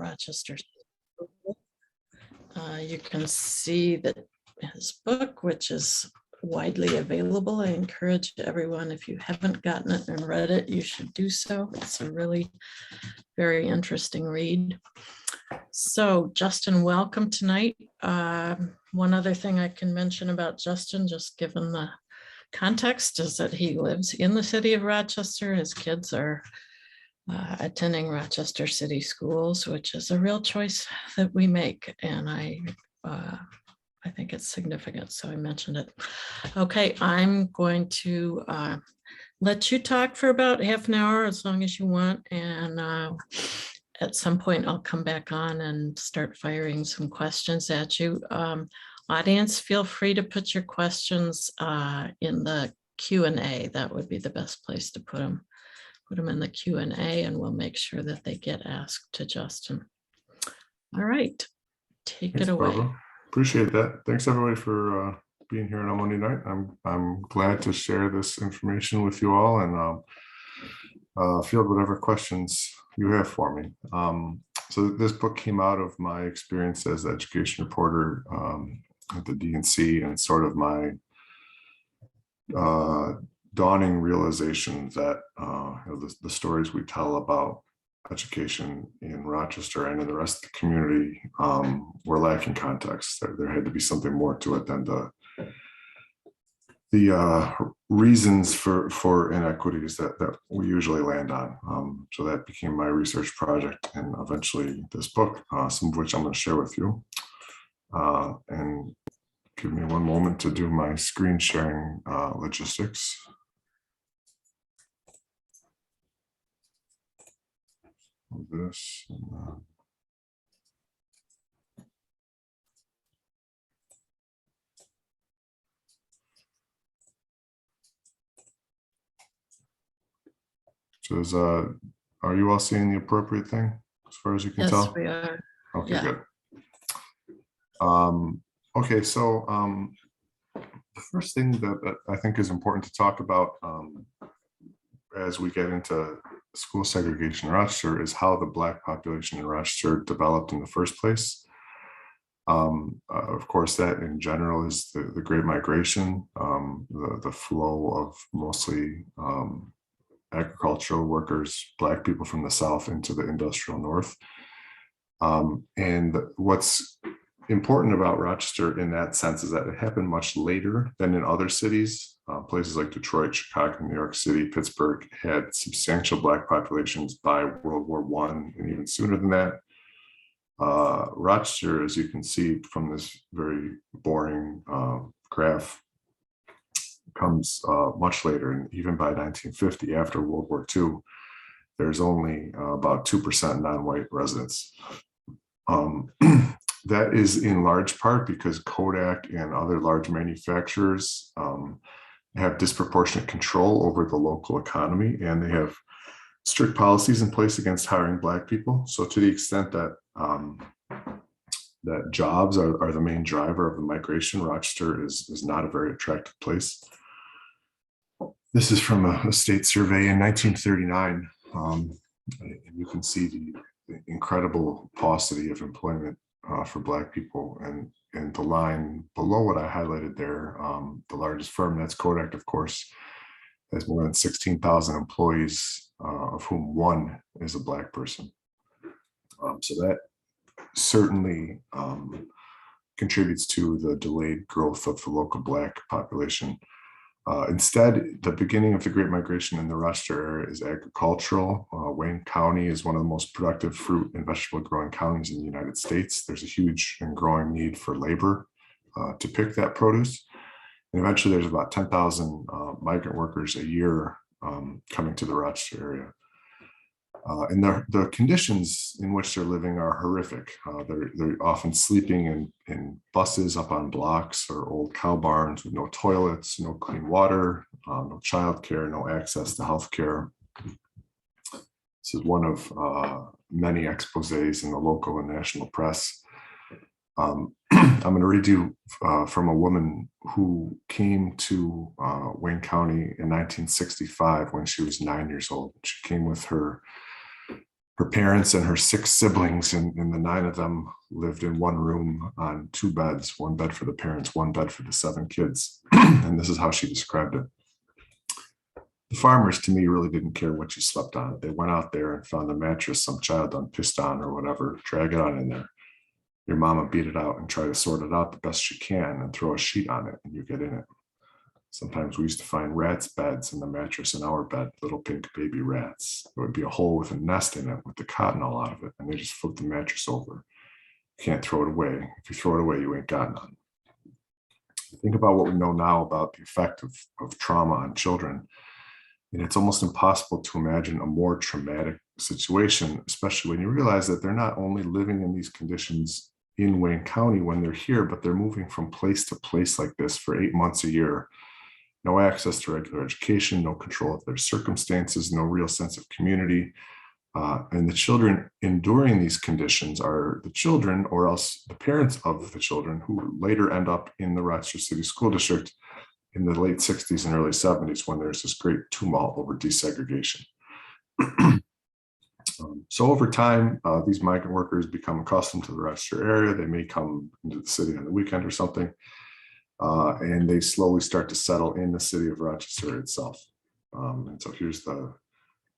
Rochester. You can see that his book, which is widely available. I encourage everyone, if you haven't gotten it and read it, you should do so. It's a really very interesting read. So Justin, welcome tonight. One other thing I can mention about Justin, just given the context, is that he lives in the city of Rochester. His kids are attending Rochester City Schools, which is a real choice that we make. And I think it's significant, so I mentioned it. Okay, I'm going to let you talk for about half an hour, as long as you want. And at some point, I'll come back on and start firing some questions at you. Audience, feel free to put your questions in the Q&A. That would be the best place to put them. Put them in the Q&A, and we'll make sure that they get asked to Justin. All right, take it away. Barbara. Appreciate that. Thanks everybody for being here on a Monday night. I'm glad to share this information with you all and field whatever questions you have for me. So this book came out of my experience as education reporter at the DNC, and sort of my dawning realization that the stories we tell about education in Rochester and in the rest of the community were lacking context. There had to be something more to it than the reasons for inequities that we usually land on. So that became my research project, and eventually this book, some of which I'm going to share with you. And give me one moment to do my screen sharing logistics. This and so are you all seeing the appropriate thing as far as you can tell? Yes, we are. Okay, yeah. Good. Okay, so the first thing that I think is important to talk about as we get into school segregation in Rochester is how the Black population in Rochester developed in the first place. Of course, that in general is the Great Migration, the flow of mostly agricultural workers, Black people from the South into the industrial North. And what's important about Rochester in that sense is that it happened much later than in other cities. Places like Detroit, Chicago, New York City, Pittsburgh had substantial Black populations by World War I and even sooner than that. Rochester, as you can see from this very boring graph, comes much later, and even by 1950, after World War II, there's only about 2% non-white residents. That is in large part because Kodak and other large manufacturers have disproportionate control over the local economy, and they have strict policies in place against hiring Black people. So to the extent that that jobs are the main driver of the migration, Rochester is not a very attractive place. This is from a state survey in 1939. And you can see the incredible paucity of employment for Black people, and the line below what I highlighted there, the largest firm, that's Kodak, of course, has more than 16,000 employees, of whom one is a Black person. So that certainly contributes to the delayed growth of the local Black population. Instead, the beginning of the Great Migration in the Rochester area is agricultural. Wayne County is one of the most productive fruit and vegetable growing counties in the United States. There's a huge and growing need for labor to pick that produce. And eventually there's about 10,000 migrant workers a year coming to the Rochester area. And the conditions in which they're living are horrific. They're often sleeping in buses up on blocks or old cow barns with no toilets, no clean water, no childcare, no access to health care. This is one of many exposés in the local and national press. I'm going to read you from a woman who came to Wayne County in 1965 when she was 9 years old. She came with her Her parents and her 6 siblings, and the 9 of them lived in one room on 2 beds, 1 bed for the parents, 1 bed for the 7 kids. And this is how she described it. The farmers, to me, really didn't care what you slept on. They went out there and found a mattress some child done pissed on or whatever, drag it on in there. Your mama beat it out and try to sort it out the best she can and throw a sheet on it and you get in it. Sometimes we used to find rats' beds in the mattress in our bed, little pink baby rats. There would be a hole with a nest in it with the cotton all out of it, and they just flip the mattress over. You can't throw it away. If you throw it away, you ain't got none. Think about what we know now about the effect of trauma on children. And it's almost impossible to imagine a more traumatic situation, especially when you realize that they're not only living in these conditions in Wayne County when they're here, but they're moving from place to place like this for 8 months a year. No access to regular education, no control of their circumstances, no real sense of community. And the children enduring these conditions are the children, or else the parents of the children, who later end up in the Rochester City School District in the late 60s and early 70s, when there's this great tumult over desegregation. So over time, these migrant workers become accustomed to the Rochester area. They may come into the city on the weekend or something, and they slowly start to settle in the city of Rochester itself. And so here's the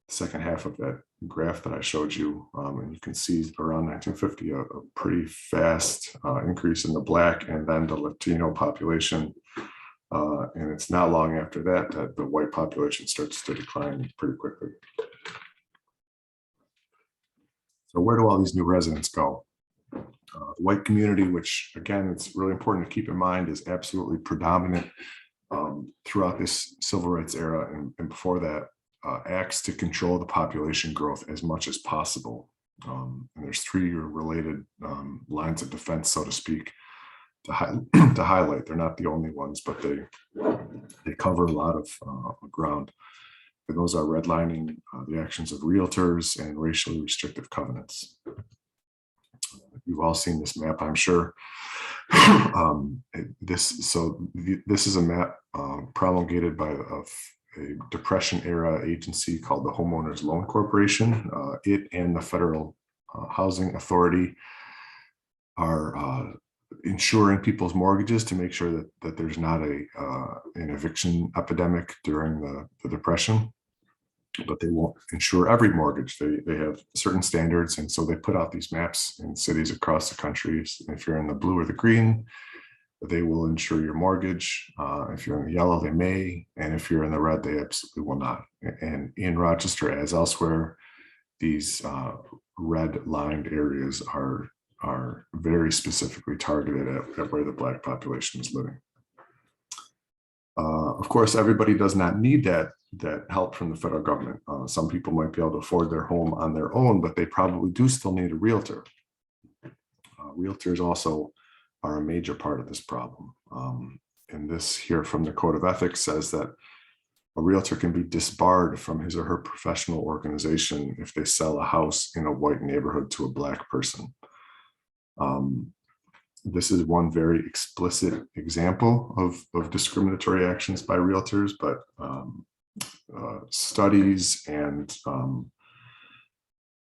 second half of that graph that I showed you. And you can see around 1950, a pretty fast increase in the Black and then the Latino population. And it's not long after that that the white population starts to decline pretty quickly. So where do all these new residents go? The white community, which again, it's really important to keep in mind, is absolutely predominant throughout this civil rights era and before that, acts to control the population growth as much as possible. And there's 3 related lines of defense, so to speak, to highlight. They're not the only ones, but they cover a lot of ground. And those are redlining the actions of realtors and racially restrictive covenants. You've all seen this map, I'm sure. This is a map promulgated by a Depression era agency called the Homeowners Loan Corporation. It and the Federal Housing Authority are insuring people's mortgages to make sure that there's not an eviction epidemic during the Depression. But they won't insure every mortgage. They have certain standards, and so they put out these maps in cities across the country. If you're in the blue or the green, they will insure your mortgage. If you're in the yellow, they may, and if you're in the red, they absolutely will not. And in Rochester, as elsewhere, these red-lined areas are very specifically targeted at where the Black population is living. Of course, everybody does not need that help from the federal government. Some people might be able to afford their home on their own, but they probably do still need a realtor. Realtors also are a major part of this problem. And this here from the Code of Ethics says that a realtor can be disbarred from his or her professional organization if they sell a house in a white neighborhood to a Black person. This is one very explicit example of discriminatory actions by realtors, but studies and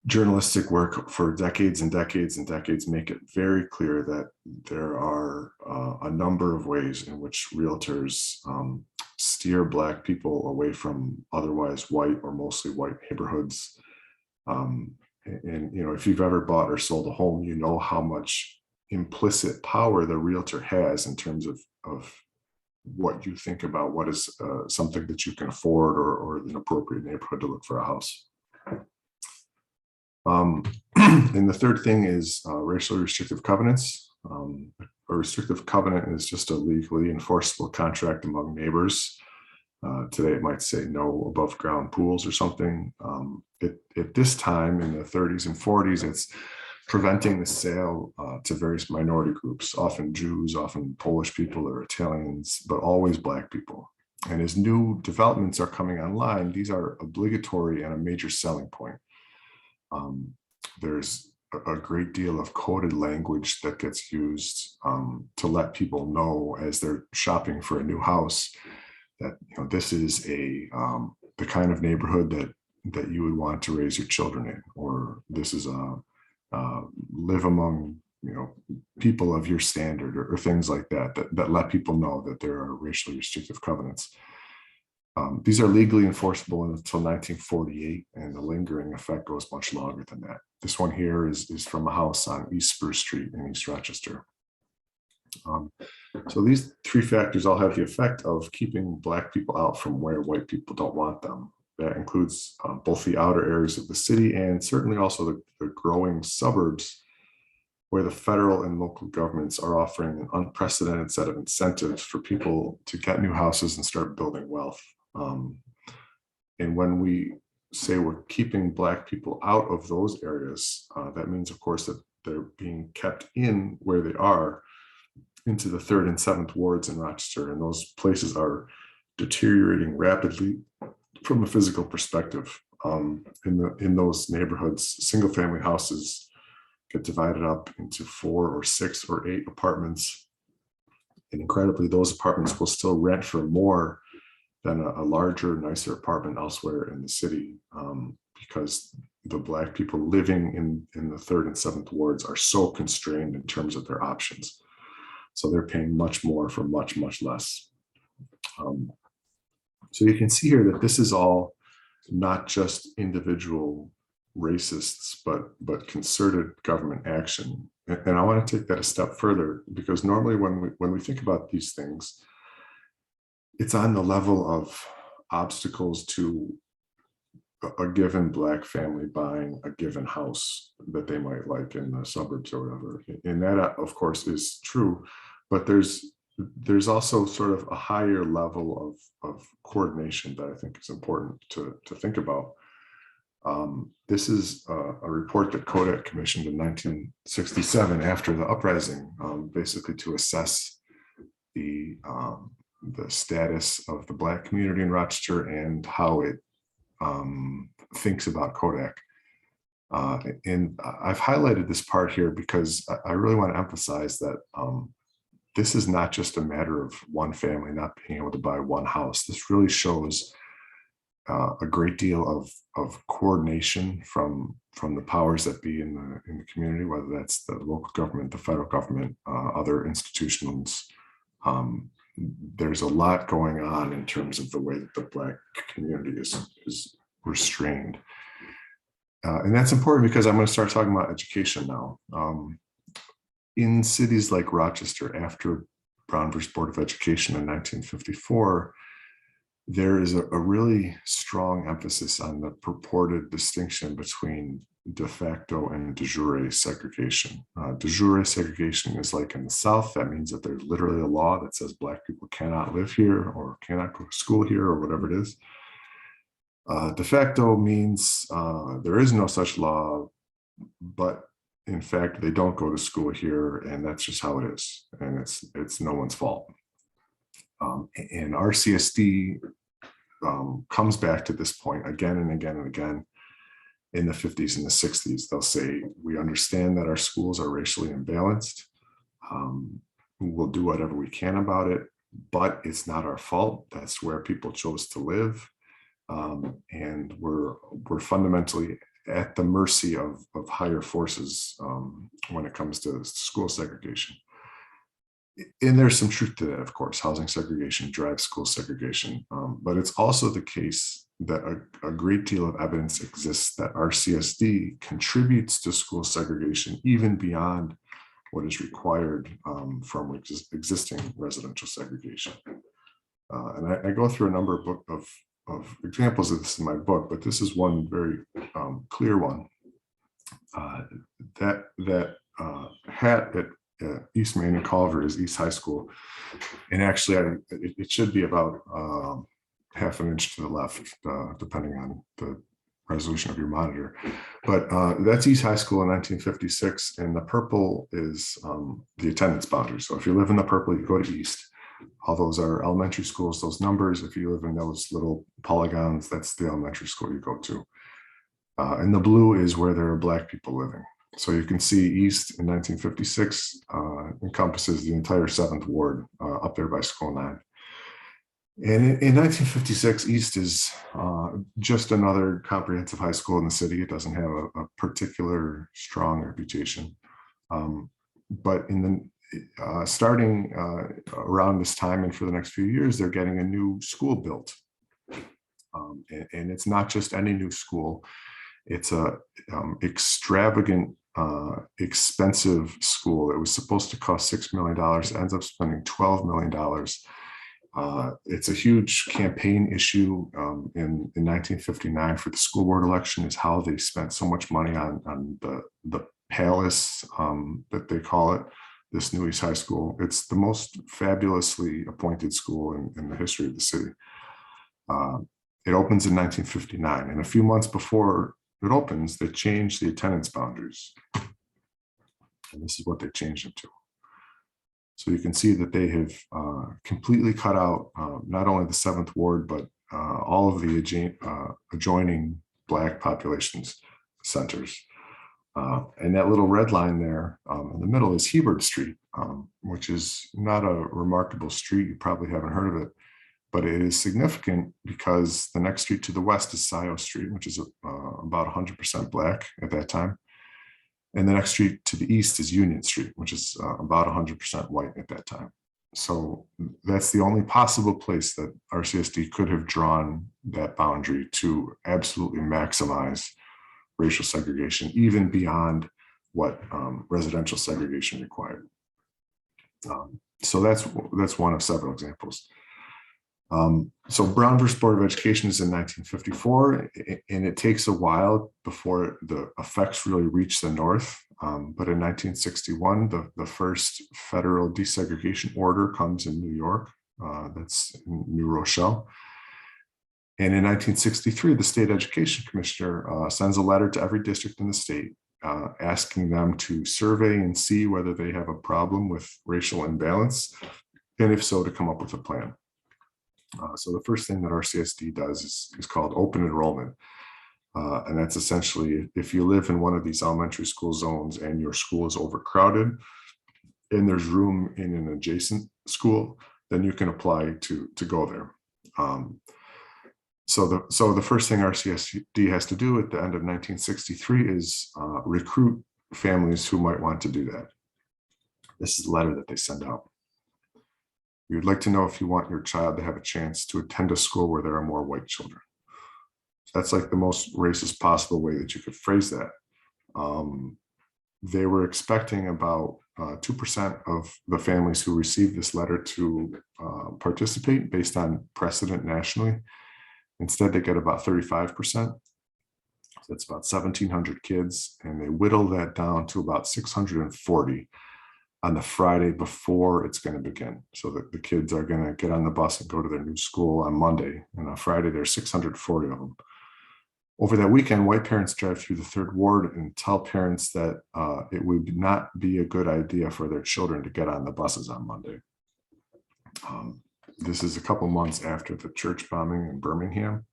journalistic work for decades and decades and decades make it very clear that there are a number of ways in which realtors steer Black people away from otherwise white or mostly white neighborhoods. And if you've ever bought or sold a home, you know how much implicit power the realtor has in terms of what you think about what is something that you can afford or an appropriate neighborhood to look for a house. And the third thing is racially restrictive covenants. A restrictive covenant is just a legally enforceable contract among neighbors. Today it might say no above ground pools or something. At this time in the 30s and 40s, it's preventing the sale to various minority groups, often Jews, often Polish people or Italians, but always Black people. And as new developments are coming online, these are obligatory and a major selling point. There's a great deal of coded language that gets used to let people know as they're shopping for a new house that this is the kind of neighborhood that you would want to raise your children in, or this is a live among, you know, people of your standard, or things like that, that let people know that there are racially restrictive covenants. These are legally enforceable until 1948, and the lingering effect goes much longer than that. This one here is from a house on East Spruce Street in East Rochester. So these three factors all have the effect of keeping Black people out from where white people don't want them. That includes both the outer areas of the city and certainly also the growing suburbs, where the federal and local governments are offering an unprecedented set of incentives for people to get new houses and start building wealth. And when we say we're keeping Black people out of those areas, that means, of course, that they're being kept in where they are, into the 3rd and 7th wards in Rochester, and those places are deteriorating rapidly from a physical perspective. In those neighborhoods, single family houses get divided up into 4 or 6 or 8 apartments, and incredibly, those apartments will still rent for more than a larger, nicer apartment elsewhere in the city, because the Black people living in the 3rd and 7th wards are so constrained in terms of their options. So they're paying much more for much, much less. So you can see here that this is all not just individual racists, but concerted government action. And I want to take that a step further, because normally when we think about these things, it's on the level of obstacles to a given Black family buying a given house that they might like in the suburbs or whatever. And that, of course, is true, but there's also sort of a higher level of coordination that I think is important to think about. This is a report that Kodak commissioned in 1967 after the uprising, basically to assess the status of the Black community in Rochester and how it thinks about Kodak. And I've highlighted this part here because I really want to emphasize that this is not just a matter of one family not being able to buy one house. This really shows a great deal of coordination from the powers that be in the community, whether that's the local government, the federal government, other institutions. There's a lot going on in terms of the way that the Black community is restrained. And that's important because I'm going to start talking about education now. In cities like Rochester, after Brown versus Board of Education in 1954, there is a really strong emphasis on the purported distinction between de facto and de jure segregation. De jure segregation is like in the South. That means that there's literally a law that says Black people cannot live here or cannot go to school here or whatever it is. De facto means there is no such law, but in fact, they don't go to school here, and that's just how it is, and it's no one's fault. And RCSD comes back to this point again and again and again in the 50s and the 60s. They'll say, we understand that our schools are racially imbalanced. We'll do whatever we can about it, but it's not our fault. That's where people chose to live. And we're fundamentally at the mercy of higher forces when it comes to school segregation. And there's some truth to that, of course. Housing segregation drives school segregation, but it's also the case that a great deal of evidence exists that RCSD contributes to school segregation even beyond what is required from existing residential segregation. And I go through a number of examples of this in my book, but this is one very clear one. That hat at East Main and Culver is East High School, and actually it should be about half an inch to the left, depending on the resolution of your monitor. But that's East High School in 1956, and the purple is the attendance boundary. So if you live in the purple, you go to East. All those are elementary schools, those numbers. If you live in those little polygons, that's the elementary school you go to. And the blue is where there are Black people living. So you can see East in 1956 encompasses the entire 7th Ward up there by School 9. And in 1956, East is just another comprehensive high school in the city. It doesn't have a particular strong reputation. But in the starting around this time and for the next few years, they're getting a new school built. And it's not just any new school. It's a extravagant, expensive school. It was supposed to cost $6 million. It ends up spending $12 million. It's a huge campaign issue in 1959 for the school board election, is how they spent so much money on the palace that they call it, this new East High School. It's the most fabulously appointed school in the history of the city. It opens in 1959, and a few months before it opens, they changed the attendance boundaries. And this is what they changed them to. So you can see that they have completely cut out not only the 7th Ward, but all of the adjoining Black populations centers. And that little red line there in the middle is Hebert Street, which is not a remarkable street. You probably haven't heard of it, but it is significant because the next street to the west is Scioto Street, which is about 100% Black at that time. And the next street to the east is Union Street, which is about 100% white at that time. So that's the only possible place that RCSD could have drawn that boundary to absolutely maximize racial segregation, even beyond what residential segregation required. So that's one of several examples. So Brown versus Board of Education is in 1954, and it takes a while before the effects really reach the North. But in 1961, the first federal desegregation order comes in New York. That's in New Rochelle. And in 1963, the state education commissioner sends a letter to every district in the state asking them to survey and see whether they have a problem with racial imbalance, and if so, to come up with a plan. So the first thing that RCSD does is called Open Enrollment. And that's essentially, if you live in one of these elementary school zones and your school is overcrowded and there's room in an adjacent school, then you can apply to go there. So the first thing RCSD has to do at the end of 1963 is recruit families who might want to do that. This is the letter that they send out. We would like to know if you want your child to have a chance to attend a school where there are more white children. That's like the most racist possible way that you could phrase that. They were expecting about 2% of the families who received this letter to participate based on precedent nationally. Instead, they get about 35%. So that's about 1,700 kids, and they whittle that down to about 640 on the Friday before it's going to begin. So that the kids are going to get on the bus and go to their new school on Monday. And on Friday, there's 640 of them. Over that weekend, white parents drive through the 3rd Ward and tell parents that it would not be a good idea for their children to get on the buses on Monday. This is a couple months after the church bombing in Birmingham.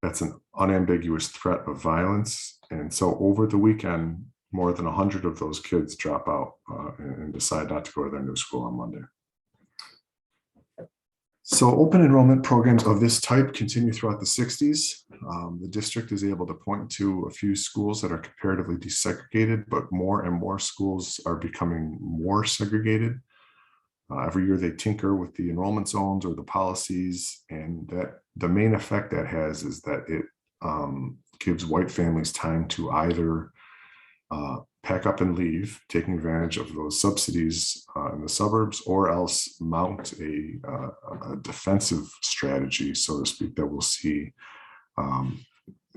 That's an unambiguous threat of violence. And so over the weekend, more than 100 of those kids drop out and decide not to go to their new school on Monday. So open enrollment programs of this type continue throughout the 60s. The district is able to point to a few schools that are comparatively desegregated, but more and more schools are becoming more segregated. Every year they tinker with the enrollment zones or the policies, and that the main effect that has is that it gives white families time to either pack up and leave, taking advantage of those subsidies in the suburbs, or else mount a defensive strategy, so to speak, that we'll see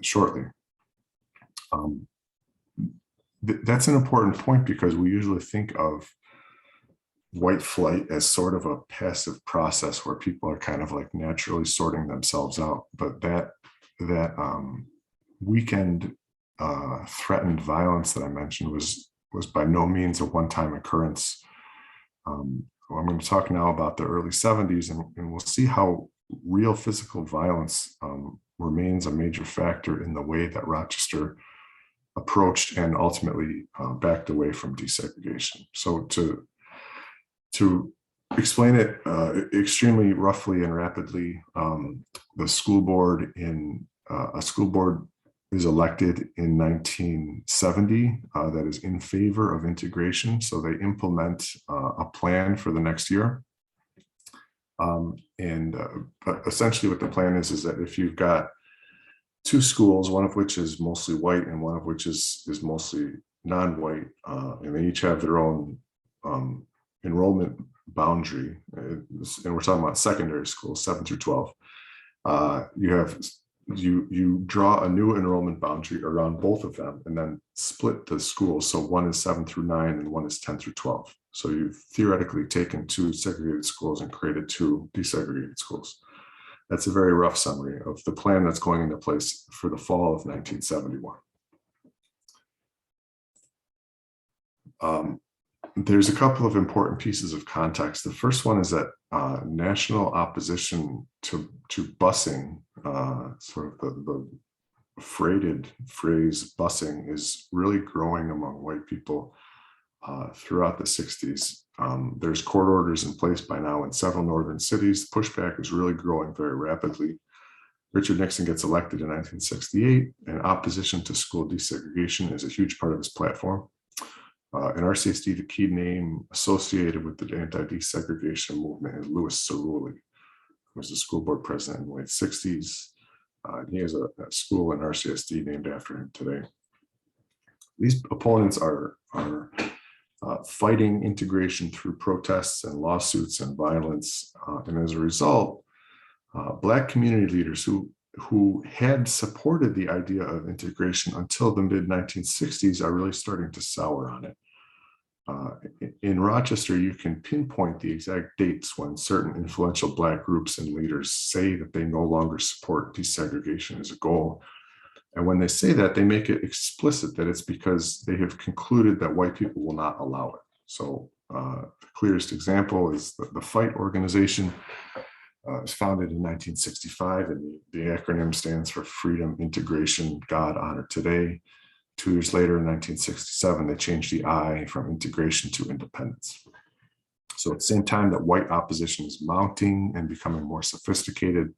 shortly. That's an important point because we usually think of white flight as sort of a passive process where people are kind of like naturally sorting themselves out, but that weekend threatened violence that I mentioned was by no means a one-time occurrence. I'm going to talk now about the early 70s, and we'll see how real physical violence remains a major factor in the way that Rochester approached and ultimately backed away from desegregation. So to explain it extremely roughly and rapidly. The school board a school board is elected in 1970 that is in favor of integration. So they implement a plan for the next year. Essentially what the plan is that if you've got two schools, one of which is mostly white and one of which is mostly non-white, and they each have their own enrollment boundary, and we're talking about secondary schools, 7 through 12. You draw a new enrollment boundary around both of them and then split the schools. So one is 7 through 9 and one is 10 through 12. So you've theoretically taken two segregated schools and created two desegregated schools. That's a very rough summary of the plan that's going into place for the fall of 1971. There's a couple of important pieces of context. The first one is that national opposition to busing, sort of the freighted phrase busing, is really growing among white people throughout the 60s. There's court orders in place by now in several northern cities. Pushback is really growing very rapidly. Richard Nixon gets elected in 1968, and opposition to school desegregation is a huge part of his platform. In RCSD, the key name associated with the anti-desegregation movement is Louis Cerulli, who was the school board president in the late 60s. He has a school in RCSD named after him today. These opponents are fighting integration through protests and lawsuits and violence. And as a result, Black community leaders who had supported the idea of integration until the mid-1960s are really starting to sour on it. In Rochester, you can pinpoint the exact dates when certain influential Black groups and leaders say that they no longer support desegregation as a goal. And when they say that, they make it explicit that it's because they have concluded that white people will not allow it. So the clearest example is the FIGHT organization. It was founded in 1965, and the acronym stands for Freedom, Integration, God, Honor, Today. 2 years later, in 1967, they changed the I from integration to independence. So at the same time that white opposition is mounting and becoming more sophisticated,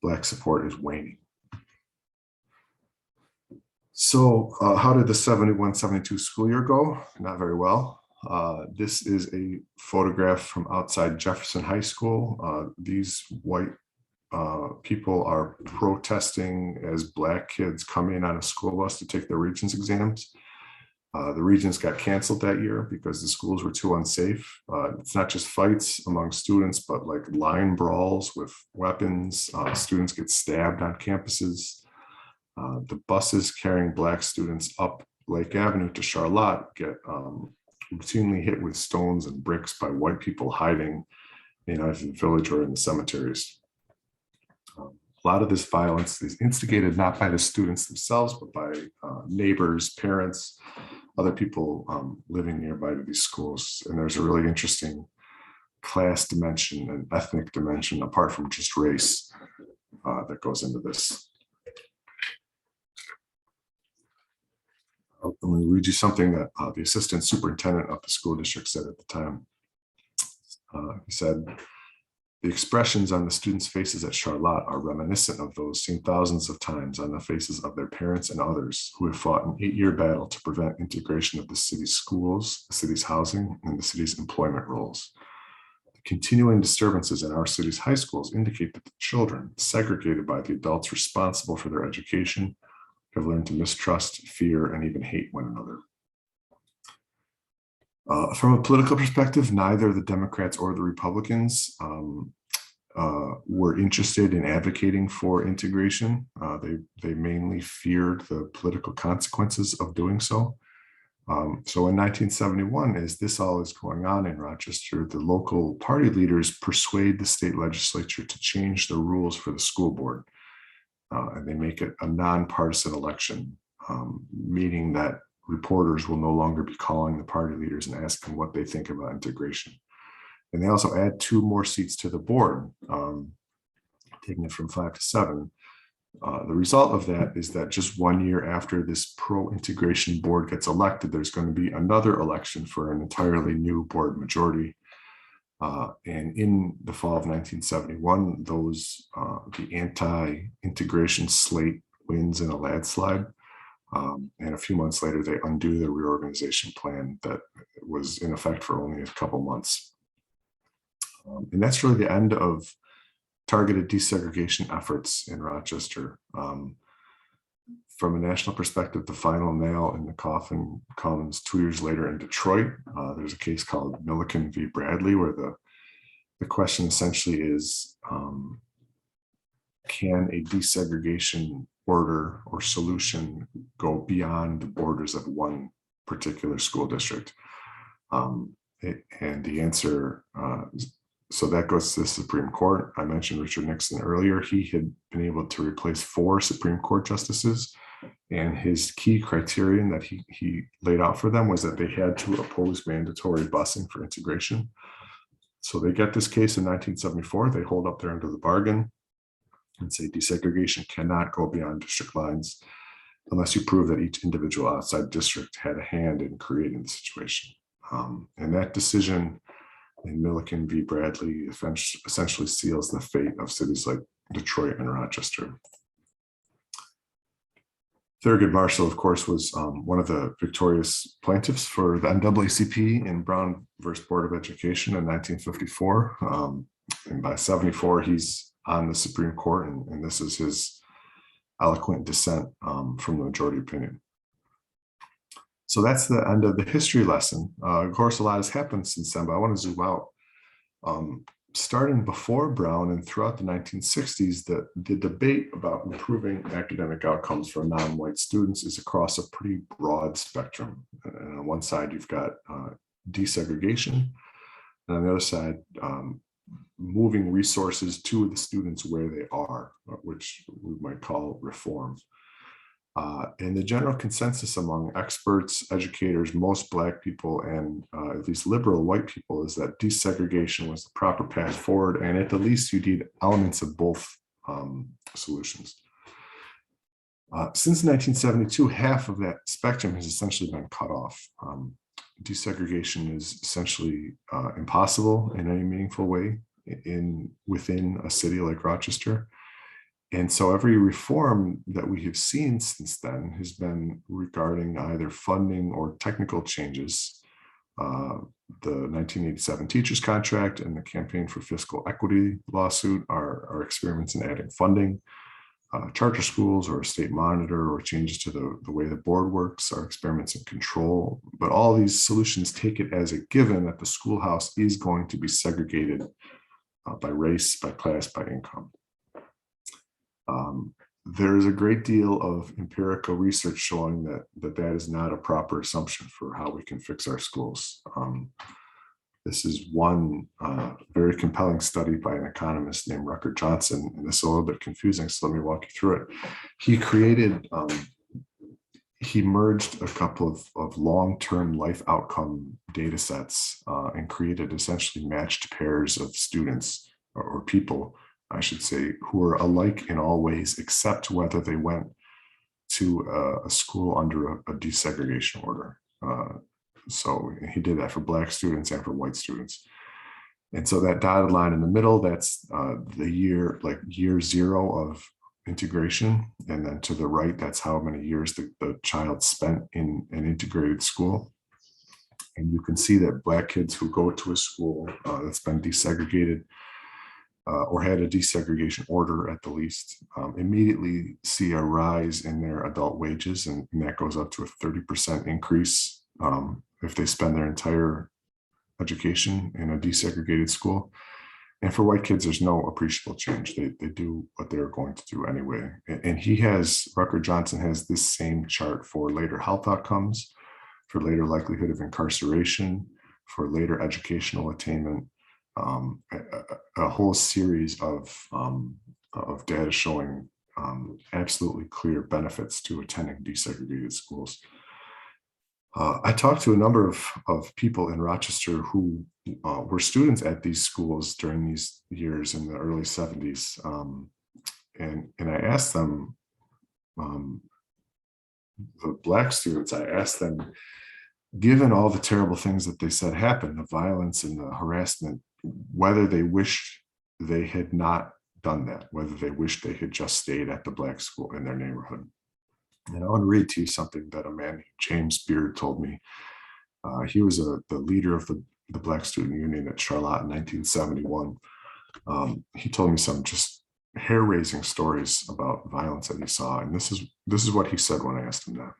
Black support is waning. So how did the 71-72 school year go? Not very well. This is a photograph from outside Jefferson High School. These white people are protesting as Black kids come in on a school bus to take their Regents exams. The Regents got canceled that year because the schools were too unsafe. It's not just fights among students, but like line brawls with weapons. Students get stabbed on campuses. The buses carrying Black students up Lake Avenue to Charlotte get routinely hit with stones and bricks by white people hiding in either the village or in the cemeteries. A lot of this violence is instigated not by the students themselves, but by neighbors, parents, other people living nearby to these schools. And there's a really interesting class dimension and ethnic dimension apart from just race that goes into this. I'm going to read you something that the assistant superintendent of the school district said at the time. He said, "The expressions on the students' faces at Charlotte are reminiscent of those seen thousands of times on the faces of their parents and others who have fought an 8-year battle to prevent integration of the city's schools, the city's housing, and the city's employment roles. The continuing disturbances in our city's high schools indicate that the children, segregated by the adults responsible for their education, have learned to mistrust, fear, and even hate one another." From a political perspective, neither the Democrats or the Republicans were interested in advocating for integration. They mainly feared the political consequences of doing so. So in 1971, as this all is going on in Rochester, the local party leaders persuade the state legislature to change the rules for the school board. And they make it a nonpartisan election, meaning that reporters will no longer be calling the party leaders and asking what they think about integration. And they also add 2 more seats to the board, taking it from 5 to 7. The result of that is that just 1 year after this pro-integration board gets elected, there's going to be another election for an entirely new board majority. And in the fall of 1971, the anti-integration slate wins in a landslide. And a few months later, they undo the reorganization plan that was in effect for only a couple months. And that's really the end of targeted desegregation efforts in Rochester. From a national perspective, the final nail in the coffin comes 2 years later in Detroit. There's a case called Milliken v. Bradley, where the question essentially is, can a desegregation order or solution go beyond the borders of one particular school district? And the answer, so that goes to the Supreme Court. I mentioned Richard Nixon earlier. He had been able to replace 4 Supreme Court justices, and his key criterion that he laid out for them was that they had to oppose mandatory busing for integration. So they get this case in 1974. They hold up their end of the bargain and say desegregation cannot go beyond district lines unless you prove that each individual outside district had a hand in creating the situation. And that decision in Milliken v. Bradley essentially seals the fate of cities like Detroit and Rochester. Thurgood Marshall, of course, was one of the victorious plaintiffs for the NAACP in Brown versus Board of Education in 1954. And by 74, he's on the Supreme Court, and this is his eloquent dissent from the majority opinion. So that's the end of the history lesson. Of course, a lot has happened since then, but I want to zoom out. Starting before Brown and throughout the 1960s, the debate about improving academic outcomes for non-white students is across a pretty broad spectrum. And on one side, you've got desegregation, and on the other side, moving resources to the students where they are, which we might call reform. And the general consensus among experts, educators, most Black people, and at least liberal white people is that desegregation was the proper path forward, and at the least you need elements of both solutions. Since 1972, half of that spectrum has essentially been cut off. Desegregation is essentially impossible in any meaningful way within a city like Rochester. And so every reform that we have seen since then has been regarding either funding or technical changes. The 1987 teachers contract and the campaign for fiscal equity lawsuit are experiments in adding funding. Charter schools or a state monitor or changes to the way the board works are experiments in control. But all these solutions take it as a given that the schoolhouse is going to be segregated by race, by class, by income. There's a great deal of empirical research showing that is not a proper assumption for how we can fix our schools. This is one very compelling study by an economist named Rucker Johnson, and this is a little bit confusing, so let me walk you through it. He merged a couple of long-term life outcome data sets and created essentially matched pairs of students or people, I should say, who are alike in all ways, except whether they went to a school under a desegregation order. So he did that for Black students and for white students. And so that dotted line in the middle, that's the year, like year 0 of integration. And then to the right, that's how many years the child spent in an integrated school. And you can see that Black kids who go to a school that's been desegregated or had a desegregation order at the least, immediately see a rise in their adult wages, and that goes up to a 30% increase if they spend their entire education in a desegregated school. And for white kids, there's no appreciable change. They do what they're going to do anyway. And Rucker Johnson has this same chart for later health outcomes, for later likelihood of incarceration, for later educational attainment, a whole series of data showing absolutely clear benefits to attending desegregated schools. I talked to a number of people in Rochester who were students at these schools during these years in the early 70s. And I asked them, the Black students, I asked them, given all the terrible things that they said happened, the violence and the harassment whether they wished they had not done that, whether they wished they had just stayed at the Black school in their neighborhood. And I want to read to you something that a man named James Beard told me. He was the leader of the Black Student Union at Charlotte in 1971. He told me some just hair-raising stories about violence that he saw. And this is what he said when I asked him that.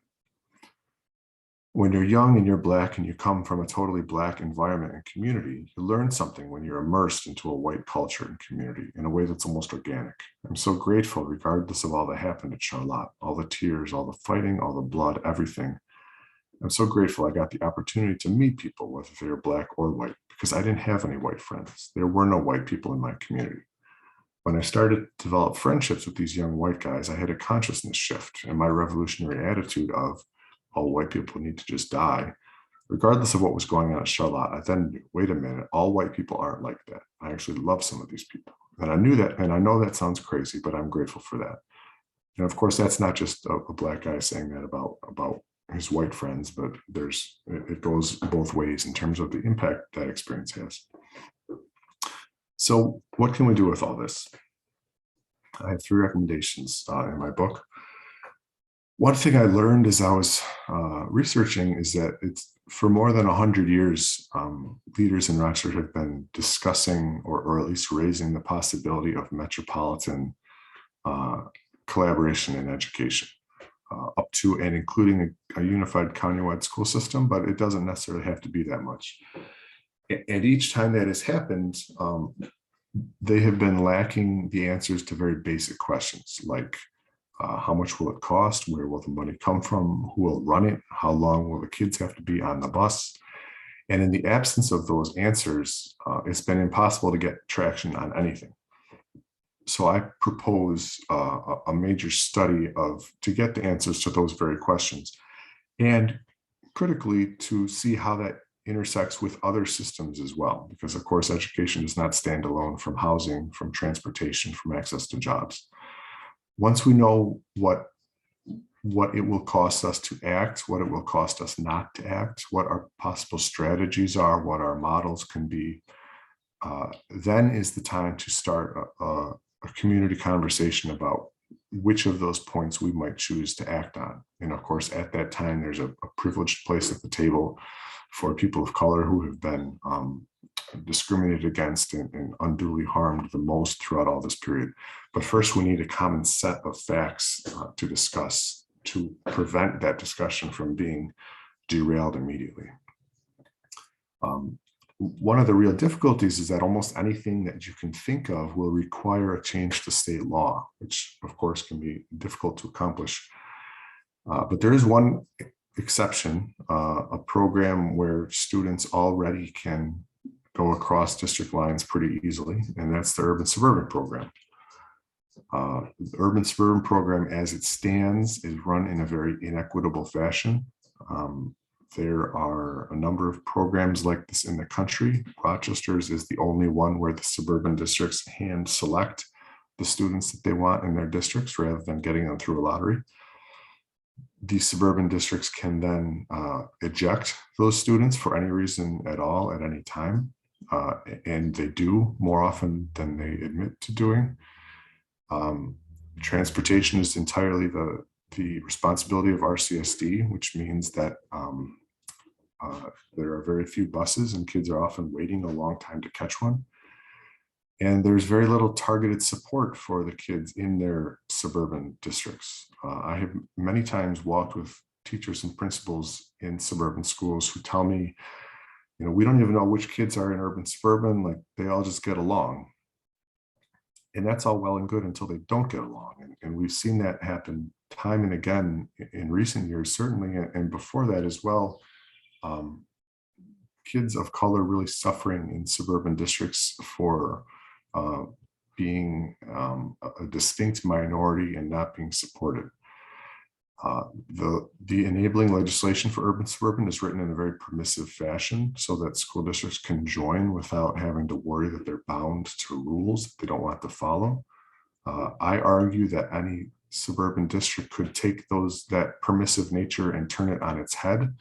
When you're young and you're Black and you come from a totally Black environment and community, you learn something when you're immersed into a white culture and community in a way that's almost organic. I'm so grateful, regardless of all that happened at Charlotte, all the tears, all the fighting, all the blood, everything. I'm so grateful I got the opportunity to meet people, whether they were Black or white, because I didn't have any white friends. There were no white people in my community. When I started to develop friendships with these young white guys, I had a consciousness shift in my revolutionary attitude of all white people need to just die. Regardless of what was going on at Charlotte, I then knew, wait a minute, all white people aren't like that. I actually love some of these people. And I knew that, and I know that sounds crazy, but I'm grateful for that. And of course, that's not just a Black guy saying that about his white friends, but it goes both ways in terms of the impact that experience has. So what can we do with all this? I have 3 recommendations in my book. One thing I learned as I was researching is that it's for more than 100 years, leaders in Rochester have been discussing or at least raising the possibility of metropolitan collaboration in education, up to and including a unified countywide school system, but it doesn't necessarily have to be that much. And each time that has happened, they have been lacking the answers to very basic questions like, how much will it cost? Where will the money come from? Who will run it? How long will the kids have to be on the bus? And in the absence of those answers, it's been impossible to get traction on anything. So I propose a major study to get the answers to those very questions, and critically to see how that intersects with other systems as well. Because of course, education does not stand alone from housing, from transportation, from access to jobs. Once we know what it will cost us to act, what it will cost us not to act, what our possible strategies are, what our models can be, then is the time to start a community conversation about which of those points we might choose to act on. And of course, at that time, there's a privileged place at the table for people of color who have been discriminated against and unduly harmed the most throughout all this period. But first, we need a common set of facts to discuss to prevent that discussion from being derailed immediately. One of the real difficulties is that almost anything that you can think of will require a change to state law, which of course can be difficult to accomplish. But there is one exception, a program where students already can go across district lines pretty easily, and that's the urban suburban program. The urban suburban program as it stands is run in a very inequitable fashion. There are a number of programs like this in the country. Rochester's is the only one where the suburban districts hand select the students that they want in their districts rather than getting them through a lottery. These suburban districts can then eject those students for any reason at all at any time. And they do more often than they admit to doing. Transportation is entirely the responsibility of RCSD, which means that there are very few buses and kids are often waiting a long time to catch one. And there's very little targeted support for the kids in their suburban districts. I have many times walked with teachers and principals in suburban schools who tell me, you know, we don't even know which kids are in urban suburban, like they all just get along. And that's all well and good until they don't get along. And we've seen that happen time and again in recent years, certainly, and before that as well. Kids of color really suffering in suburban districts for being a distinct minority and not being supported. The enabling legislation for urban suburban is written in a very permissive fashion so that school districts can join without having to worry that they're bound to rules that they don't want to follow. I argue that any suburban district could take that permissive nature and turn it on its head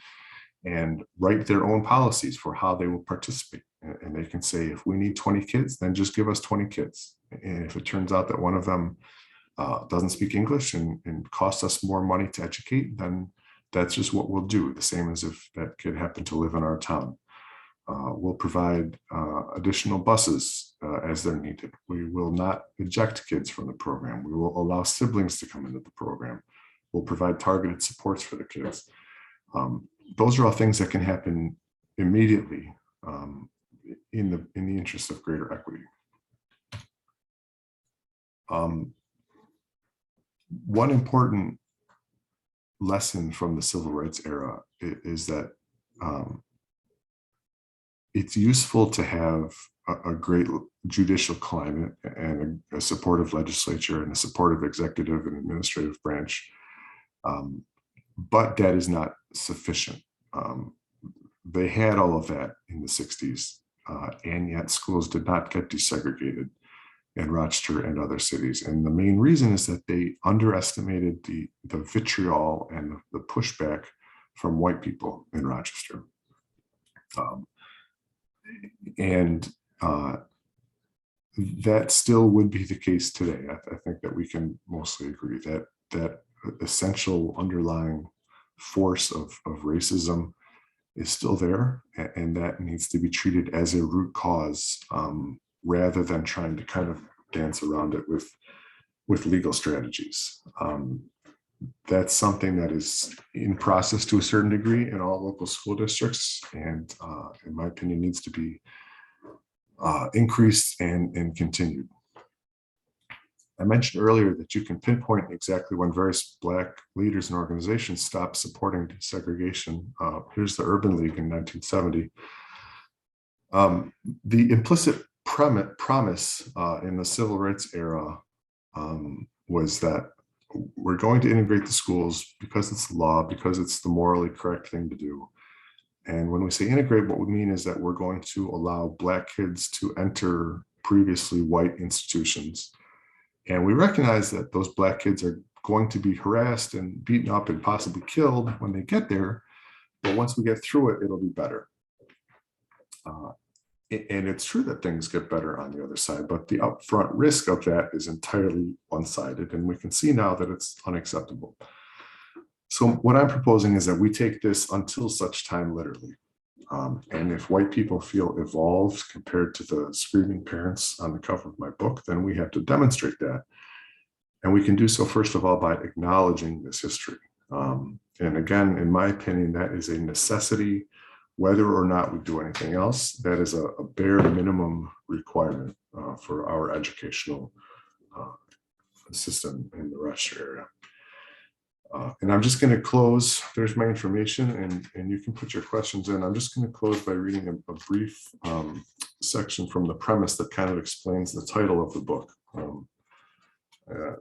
and write their own policies for how they will participate. And they can say, if we need 20 kids, then just give us 20 kids. And if it turns out that one of them doesn't speak English and costs us more money to educate, then that's just what we'll do. The same as if that kid happened to live in our town. We'll provide additional buses as they're needed. We will not eject kids from the program. We will allow siblings to come into the program. We'll provide targeted supports for the kids. Those are all things that can happen immediately in the interest of greater equity. One important lesson from the civil rights era is that it's useful to have a great judicial climate and a supportive legislature and a supportive executive and administrative branch, but that is not sufficient. They had all of that in the 60s, and yet schools did not get desegregated in Rochester and other cities. And the main reason is that they underestimated the vitriol and the pushback from white people in Rochester. That still would be the case today. I think that we can mostly agree that that essential underlying force of racism is still there, and that needs to be treated as a root cause rather than trying to kind of dance around it with legal strategies. That's something that is in process to a certain degree in all local school districts, and in my opinion needs to be increased and continued. I mentioned earlier that you can pinpoint exactly when various Black leaders and organizations stopped supporting desegregation. Here's the Urban League in 1970. The implicit promise in the civil rights era was that we're going to integrate the schools because it's the law, because it's the morally correct thing to do. And when we say integrate, what we mean is that we're going to allow Black kids to enter previously white institutions. And we recognize that those Black kids are going to be harassed and beaten up and possibly killed when they get there. But once we get through it, it'll be better. And it's true that things get better on the other side, but the upfront risk of that is entirely one-sided. And we can see now that it's unacceptable. So what I'm proposing is that we take this until such time literally. And if white people feel evolved compared to the screaming parents on the cover of my book, then we have to demonstrate that. And we can do so, first of all, by acknowledging this history. And again, in my opinion, that is a necessity, whether or not we do anything else. That is a bare minimum requirement for our educational system in the Rochester area. And I'm just going to close. There's my information, and you can put your questions in. I'm just going to close by reading a brief section from the premise that kind of explains the title of the book.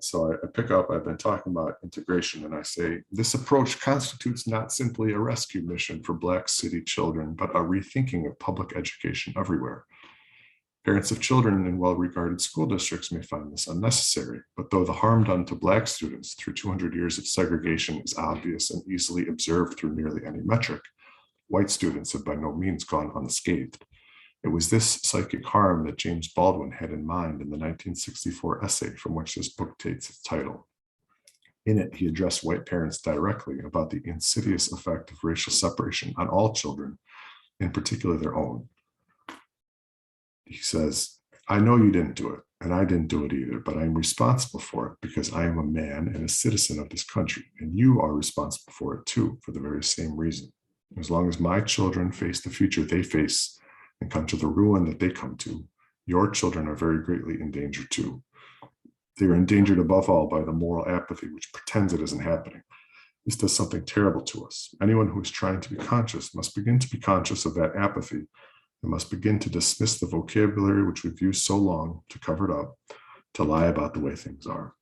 So I pick up, I've been talking about integration, and I say, this approach constitutes not simply a rescue mission for Black city children, but a rethinking of public education everywhere. Parents of children in well-regarded school districts may find this unnecessary, but though the harm done to Black students through 200 years of segregation is obvious and easily observed through nearly any metric, white students have by no means gone unscathed. It was this psychic harm that James Baldwin had in mind in the 1964 essay from which this book takes its title. In it, he addressed white parents directly about the insidious effect of racial separation on all children, in particular their own. He says, I know you didn't do it, and I didn't do it either, but I am responsible for it because I am a man and a citizen of this country, and you are responsible for it too, for the very same reason. As long as my children face the future they face and come to the ruin that they come to, your children are very greatly endangered too. They are endangered above all by the moral apathy which pretends it isn't happening. This does something terrible to us. Anyone who is trying to be conscious must begin to be conscious of that apathy and must begin to dismiss the vocabulary which we've used so long to cover it up, to lie about the way things are.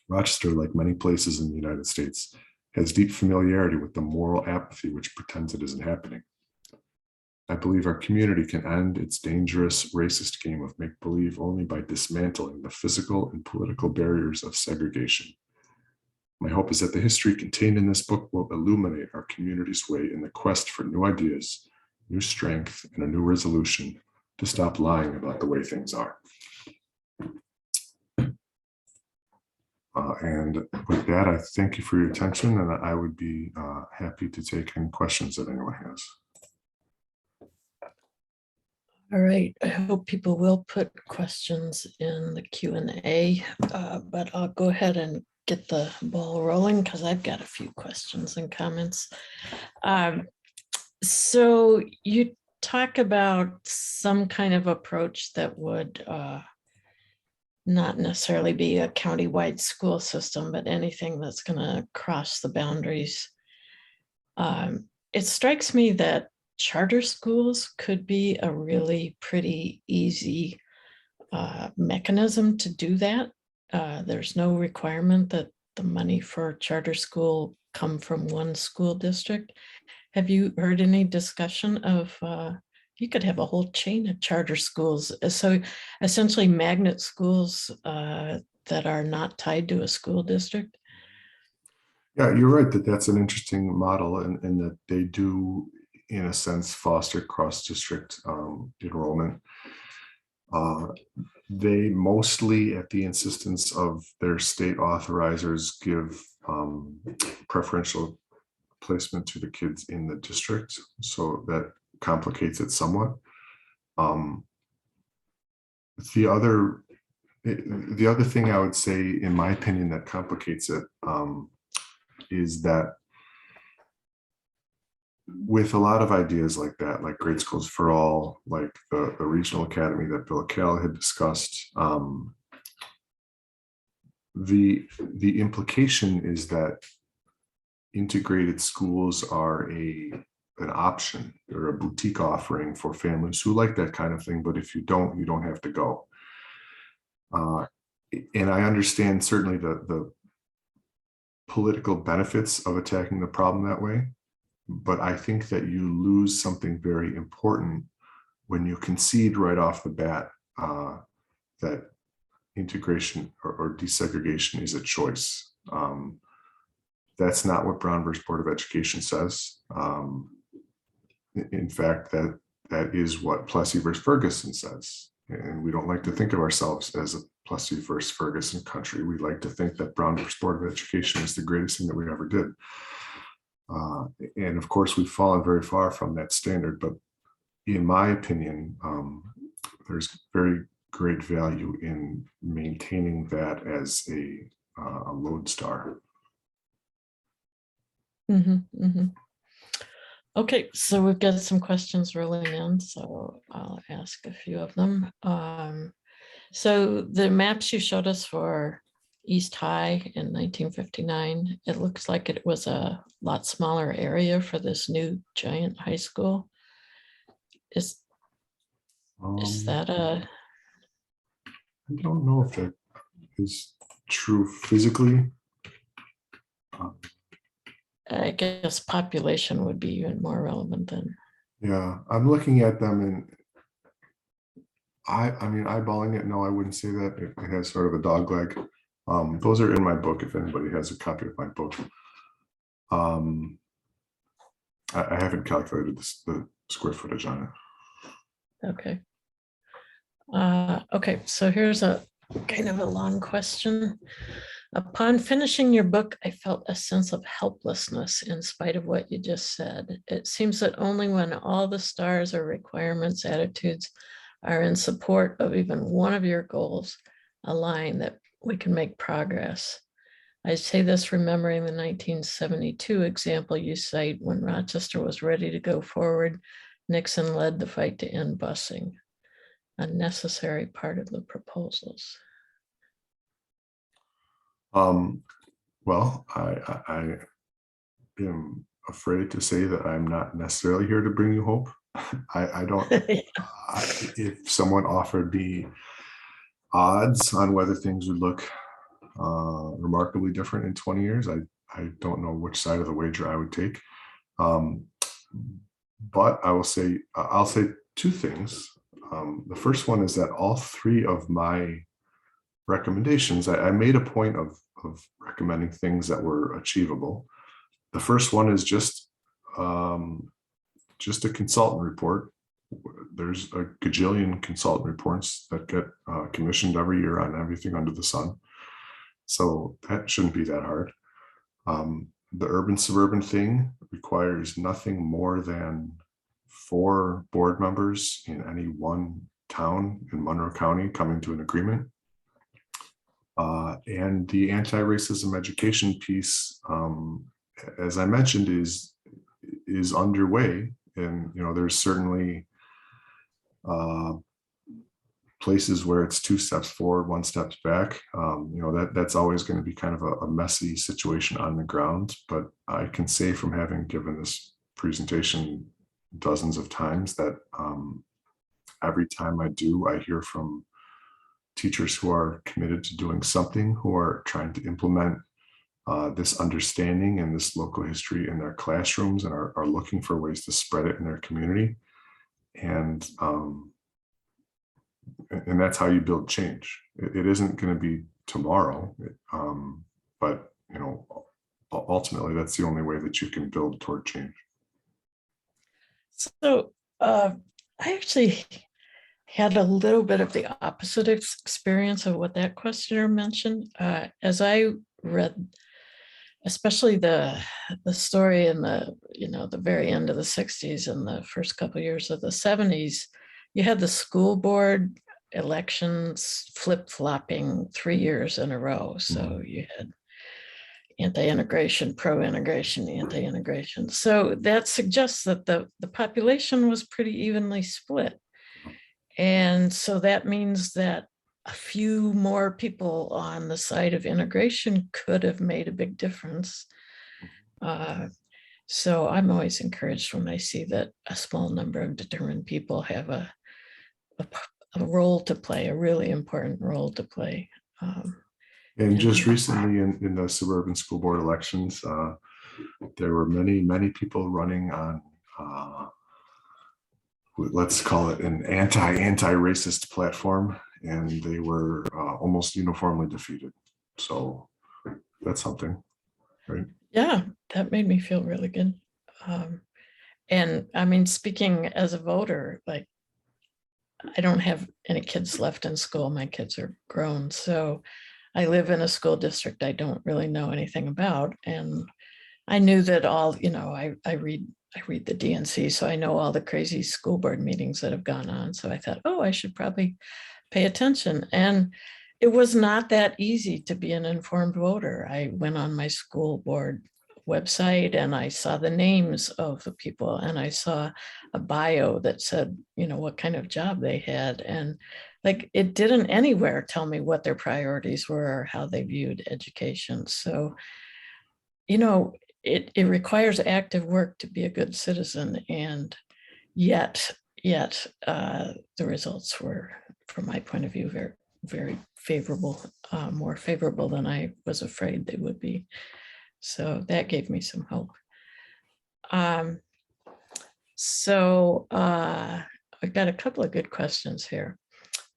Rochester, like many places in the United States, has deep familiarity with the moral apathy which pretends it isn't happening. I believe our community can end its dangerous racist game of make-believe only by dismantling the physical and political barriers of segregation. My hope is that the history contained in this book will illuminate our community's way in the quest for new ideas, new strength, and a new resolution to stop lying about the way things are. And with that, I thank you for your attention, and I would be happy to take any questions that anyone has. All right, I hope people will put questions in the Q&A, but I'll go ahead and get the ball rolling because I've got a few questions and comments. So you talk about some kind of approach that would not necessarily be a county-wide school system, but anything that's going to cross the boundaries. It strikes me that charter schools could be a really pretty easy mechanism to do that. There's no requirement that the money for charter school come from one school district. Have you heard any discussion of, you could have a whole chain of charter schools. So essentially magnet schools that are not tied to a school district? Yeah, you're right that that's an interesting model, and that they do, in a sense, foster cross-district enrollment. They mostly, at the insistence of their state authorizers, give preferential placement to the kids in the district, so that complicates it somewhat. The other thing I would say, in my opinion, that complicates it is that with a lot of ideas like that, like Great Schools for All, like the regional academy that Bill Cal had discussed, the implication is that integrated schools are an option or a boutique offering for families who like that kind of thing, but if you don't, you don't have to go. And I understand certainly the political benefits of attacking the problem that way, but I think that you lose something very important when you concede right off the bat that integration or desegregation is a choice. That's not what Brown versus Board of Education says. In fact, that is what Plessy versus Ferguson says. And we don't like to think of ourselves as a Plessy versus Ferguson country. We like to think that Brown versus Board of Education is the greatest thing that we ever did. And of course, we've fallen very far from that standard. But in my opinion, there's very great value in maintaining that as a lodestar. Mm-hmm, mm-hmm. Okay, so we've got some questions rolling in, so I'll ask a few of them. So the maps you showed us for East High in 1959, it looks like it was a lot smaller area for this new giant high school. Is that a... I don't know if that is true physically. I guess population would be even more relevant then. Yeah, I'm looking at them, and I mean, eyeballing it, no, I wouldn't say that. It has sort of a dog leg. Those are in my book if anybody has a copy of my book. I haven't calculated the square footage on it. Okay. Okay, so here's a kind of a long question. Upon finishing your book, I felt a sense of helplessness in spite of what you just said. It seems that only when all the stars or requirements, attitudes are in support of even one of your goals align that we can make progress. I say this remembering the 1972 example you cite when Rochester was ready to go forward. Nixon led the fight to end busing, a necessary part of the proposals. Well, I am afraid to say that I'm not necessarily here to bring you hope. I don't, if someone offered me odds on whether things would look remarkably different in 20 years, I don't know which side of the wager I would take. But I'll say two things. The first one is that all three of my recommendations, I made a point of recommending things that were achievable. The first one is just a consultant report. There's a gajillion consultant reports that get commissioned every year on everything under the sun. So that shouldn't be that hard. The urban suburban thing requires nothing more than 4 board members in any one town in Monroe County coming to an agreement. And the anti-racism education piece, as I mentioned, is underway. And, there's certainly places where it's 2 steps forward, 1 step back. That's always going to be kind of a messy situation on the ground. But I can say, from having given this presentation dozens of times, that every time I do, I hear from teachers who are committed to doing something, who are trying to implement this understanding and this local history in their classrooms, and are looking for ways to spread it in their community. And that's how you build change. It isn't going to be tomorrow, but ultimately that's the only way that you can build toward change. So I actually had a little bit of the opposite experience of what that questioner mentioned. As I read, especially the story in the very end of the 60s and the first couple of years of the 70s, you had the school board elections flip-flopping 3 years in a row. So you had anti-integration, pro-integration, anti-integration. So that suggests that the population was pretty evenly split. And so that means that a few more people on the side of integration could have made a big difference. So I'm always encouraged when I see that a small number of determined people have a role to play, a really important role to play. And just recently in the suburban school board elections, there were many people running on, let's call it an anti-racist platform, and they were almost uniformly defeated. So that's something, right? Yeah, that made me feel really good. And I mean, speaking as a voter, like, I don't have any kids left in school. My kids are grown. So I live in a school district I don't really know anything about. And I knew that all, I read the DNC, so I know all the crazy school board meetings that have gone on. So I thought, I should probably pay attention. And it was not that easy to be an informed voter. I went on my school board website and I saw the names of the people, and I saw a bio that said, what kind of job they had. And like, it didn't anywhere tell me what their priorities were or how they viewed education. So, it requires active work to be a good citizen. And yet the results were, from my point of view, very, very favorable, more favorable than I was afraid they would be. So that gave me some hope. I've got a couple of good questions here.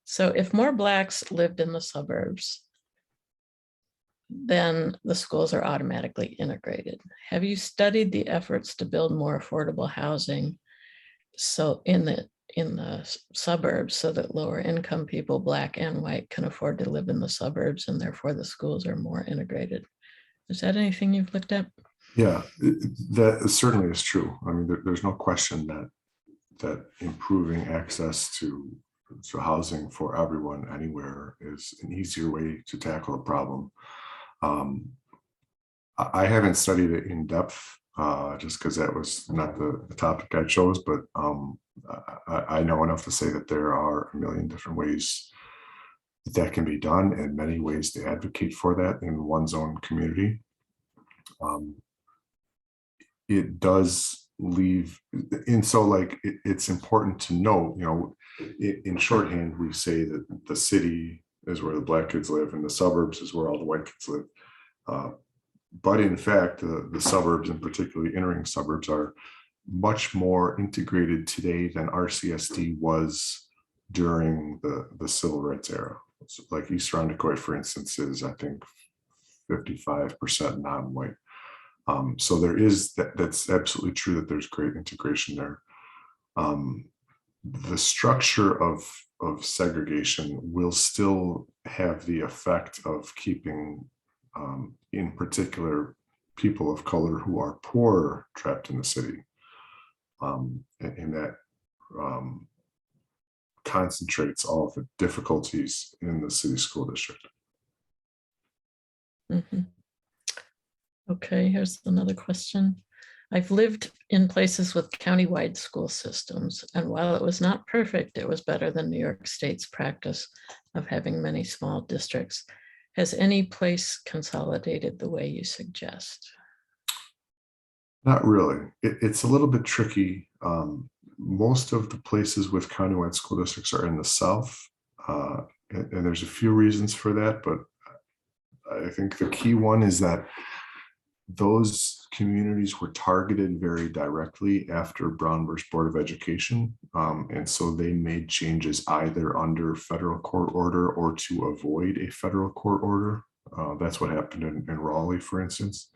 So if more Blacks lived in the suburbs, then the schools are automatically integrated. Have you studied the efforts to build more affordable housing so in the suburbs, so that lower income people, Black and white, can afford to live in the suburbs, and therefore the schools are more integrated? Is that anything you've looked at? Yeah, that certainly is true. I mean, there's no question that improving access to housing for everyone anywhere is an easier way to tackle a problem. I haven't studied it in depth, just because that was not the topic I chose, but I know enough to say that there are a million different ways that can be done, and many ways to advocate for that in one's own community. It does leave, and so like it's important to know, in shorthand, we say that the city is where the Black kids live and the suburbs is where all the white kids live. But in fact, the suburbs, and particularly entering suburbs, are much more integrated today than RCSD was during the civil rights era. So like East Rondeboy, for instance, is I think 55% non-white. So there is that's absolutely true that there's great integration there. The structure of segregation will still have the effect of keeping, in particular, people of color who are poor trapped in the city. And that concentrates all of the difficulties in the city school district. Mhm. Okay, here's another question. I've lived in places with countywide school systems, and while it was not perfect, it was better than New York State's practice of having many small districts. Has any place consolidated the way you suggest? Not really. It's a little bit tricky. Most of the places with countywide school districts are in the South, and there's a few reasons for that, but I think the key one is that those communities were targeted very directly after Brown versus Board of Education. And so they made changes either under federal court order or to avoid a federal court order. That's what happened in Raleigh, for instance.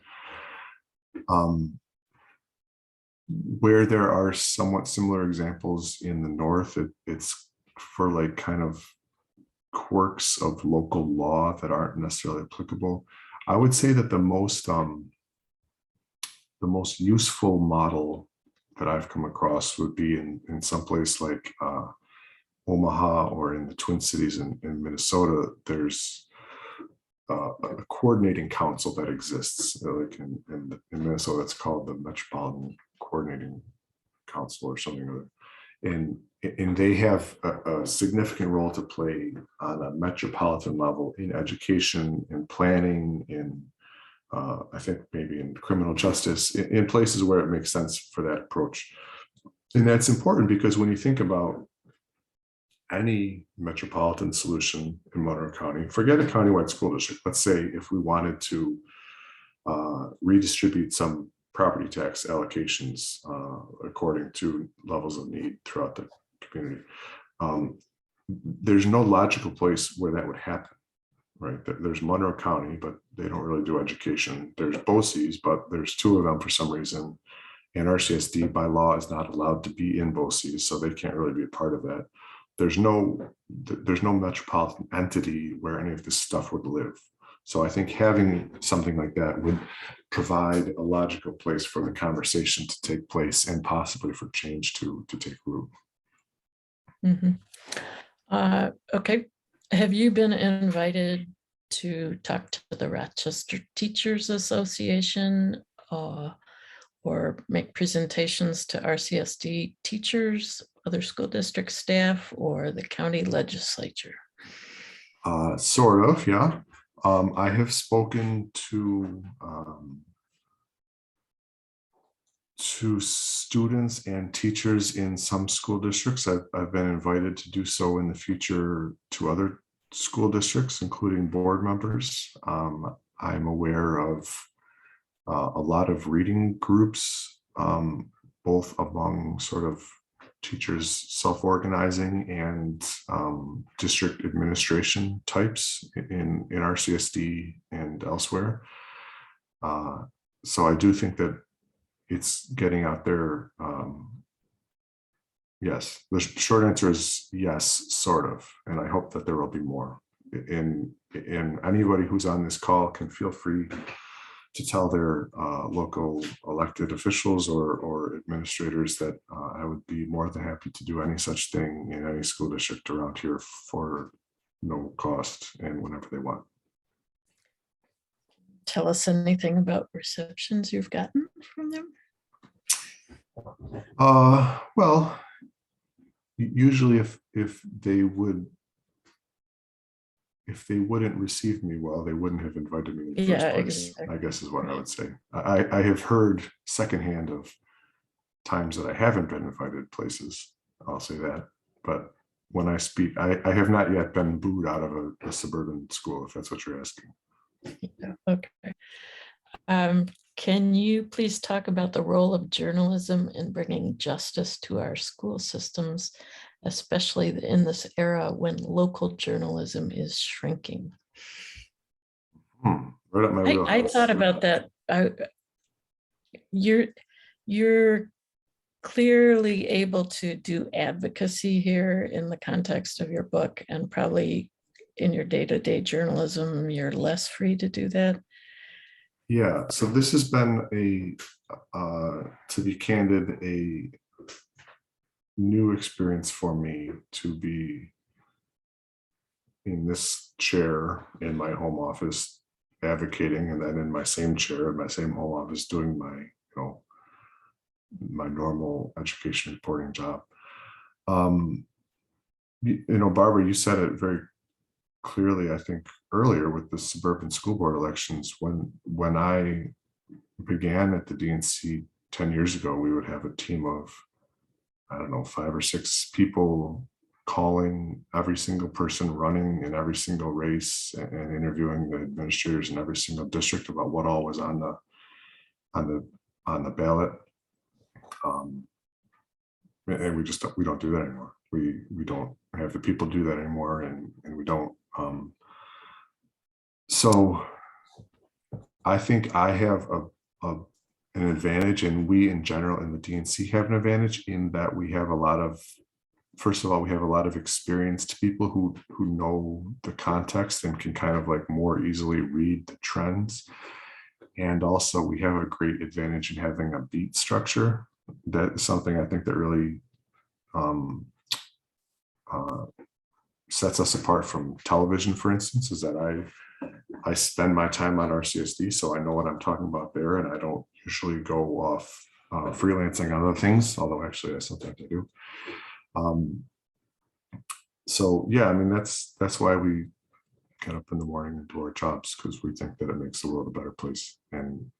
Where there are somewhat similar examples in the North, it's for like kind of quirks of local law that aren't necessarily applicable. I would say that the most useful model that I've come across would be in some place like Omaha or in the Twin Cities in Minnesota. There's a coordinating council that exists. Like in Minnesota, it's called the Metropolitan Coordinating Council or something or other. And they have a significant role to play on a metropolitan level in education, in planning, in I think maybe in criminal justice, in places where it makes sense for that approach. And that's important because when you think about any metropolitan solution in Monroe County, forget a countywide school district. Let's say if we wanted to redistribute some property tax allocations according to levels of need throughout the community. There's no logical place where that would happen, right? There's Monroe County, but they don't really do education. There's BOCES, but there's two of them for some reason. And RCSD by law is not allowed to be in BOCES, so they can't really be a part of that. There's no metropolitan entity where any of this stuff would live. So I think having something like that would provide a logical place for the conversation to take place and possibly for change to take root. Mm-hmm. Okay. Have you been invited to talk to the Rochester Teachers Association or make presentations to RCSD teachers, other school district staff, or the county legislature? Sort of, yeah. I have spoken to students and teachers in some school districts. I've been invited to do so in the future to other school districts, including board members. I'm aware of a lot of reading groups, both among sort of teachers self-organizing and district administration types in RCSD and elsewhere. So I do think that it's getting out there. Yes, the short answer is yes, sort of, and I hope that there will be more. And anybody who's on this call can feel free to tell their local elected officials or administrators that I would be more than happy to do any such thing in any school district around here for no cost and whenever they want. Tell us anything about receptions you've gotten from them? Well, usually if they wouldn't receive me well, they wouldn't have invited me in the first place, exactly. I guess is what I would say. I have heard secondhand of times that I haven't been invited places, I'll say that. But when I speak, I have not yet been booed out of a suburban school, if that's what you're asking. Yeah, okay. Can you please talk about the role of journalism in bringing justice to our school systems, especially in this era when local journalism is shrinking. Right up my I wheelhouse. thought about that. You're clearly able to do advocacy here in the context of your book, and probably in your day-to-day journalism, you're less free to do that. Yeah, so this has been to be candid, a new experience for me to be in this chair in my home office advocating, and then in my same chair in my same home office doing my, my normal education reporting job. Barbara, you said it very clearly, I think, earlier with the suburban school board elections. When I began at the DNC 10 years ago, we would have a team of, I don't know, 5 or 6 people calling every single person running in every single race and interviewing the administrators in every single district about what all was on the ballot. And we don't do that anymore. We don't have the people do that anymore, and we don't. So I think I have an advantage, and we in general in the DNC have an advantage in that we have first of all, we have a lot of experienced people who know the context and can kind of like more easily read the trends. And also we have a great advantage in having a beat structure. That is something I think that really sets us apart from television, for instance, is that I spend my time on RCSD, so I know what I'm talking about there, and I don't usually go off freelancing on other things, although actually I sometimes I do. So yeah, I mean, that's why we get up in the morning and do our jobs, because we think that it makes the world a better place. And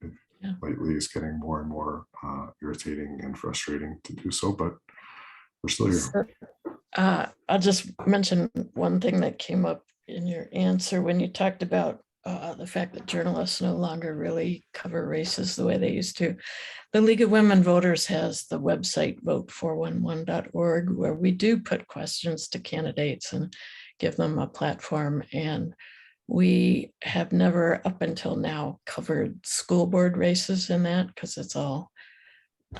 lately it's getting more and more irritating and frustrating to do so, but we're still here. I'll just mention one thing that came up in your answer when you talked about the fact that journalists no longer really cover races the way they used to. The League of Women Voters has the website vote411.org, where we do put questions to candidates and give them a platform. And we have never up until now covered school board races in that, because it's all,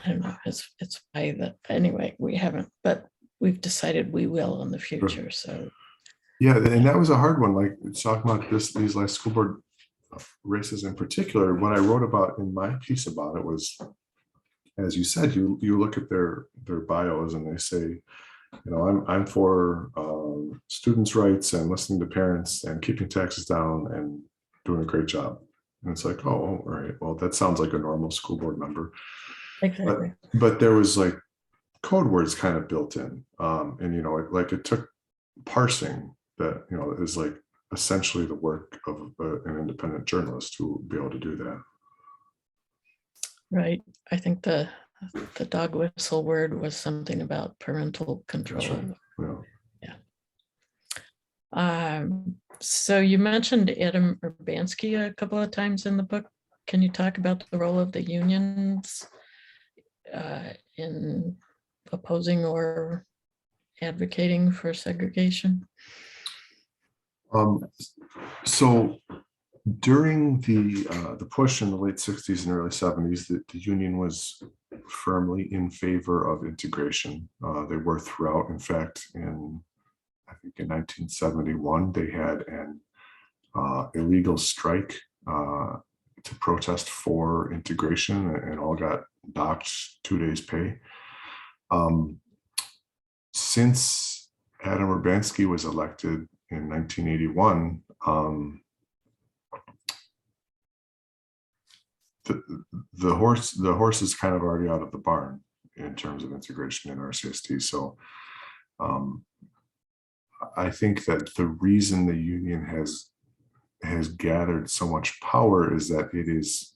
I don't know, it's by the, anyway, we haven't, but we've decided we will in the future. So yeah, and that was a hard one. Like talking about these last school board races in particular, what I wrote about in my piece about it was, as you said, you look at their bios and they say, I'm for students' rights and listening to parents and keeping taxes down and doing a great job. And it's like, oh, all right, well, that sounds like a normal school board member. exactly. But there was like code words kind of built in, and it took parsing that is like essentially the work of an independent journalist to be able to do that. Right. I think the dog whistle word was something about parental control. Right. Yeah. So you mentioned Adam Urbanski a couple of times in the book. Can you talk about the role of the unions in opposing or advocating for segregation? So during the push in the late 60s and early 70s, the union was firmly in favor of integration. They were throughout. In fact, I think in 1971, they had an illegal strike to protest for integration, and all got docked 2 days' pay. Since Adam Urbanski was elected in 1981, the horse is kind of already out of the barn in terms of integration in RCSD. So I think that the reason the union has gathered so much power is that it is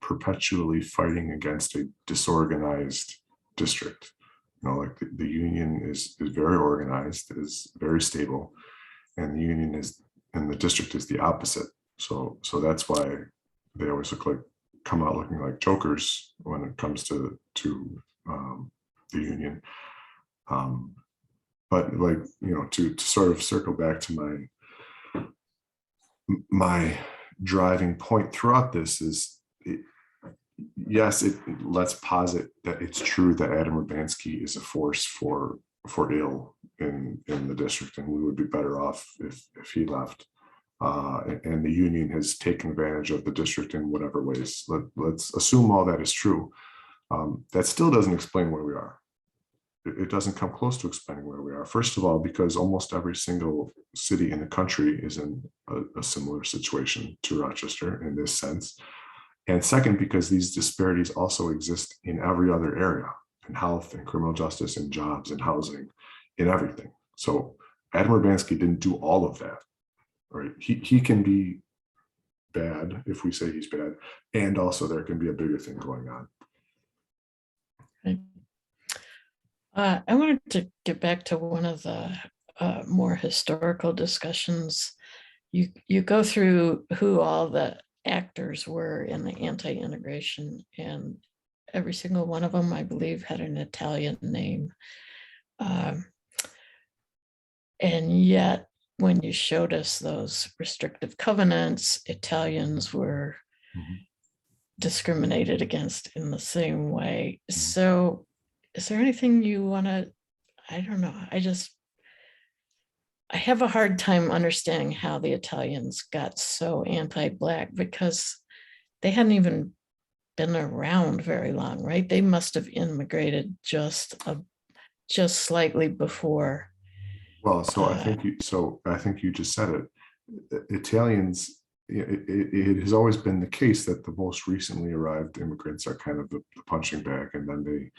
perpetually fighting against a disorganized district. Like the union is very organized, is very stable, and the union and the district is the opposite. So that's why they always come out looking like jokers when it comes to the union. but like, to sort of circle back to my driving point throughout this is, yes, let's posit that it's true that Adam Urbanski is a force for ill in the district, and we would be better off if he left. And the union has taken advantage of the district in whatever ways. Let's assume all that is true. That still doesn't explain where we are. It doesn't come close to explaining where we are. First of all, because almost every single city in the country is in a similar situation to Rochester in this sense. And second, because these disparities also exist in every other area, in health and criminal justice and jobs and housing, in everything. So Adam Urbanski didn't do all of that, right? He can be bad if we say he's bad, and also there can be a bigger thing going on. I wanted to get back to one of the more historical discussions. You go through who all the actors were in the anti-integration, and every single one of them, I believe, had an Italian name. And yet, when you showed us those restrictive covenants, Italians were discriminated against in the same way. So is there anything you want to, I don't know, I have a hard time understanding how the Italians got so anti-Black, because they hadn't even been around very long, right? They must have immigrated just slightly before. Well, so I think you just said it. Italians, it has always been the case that the most recently arrived immigrants are kind of the punching bag, and then they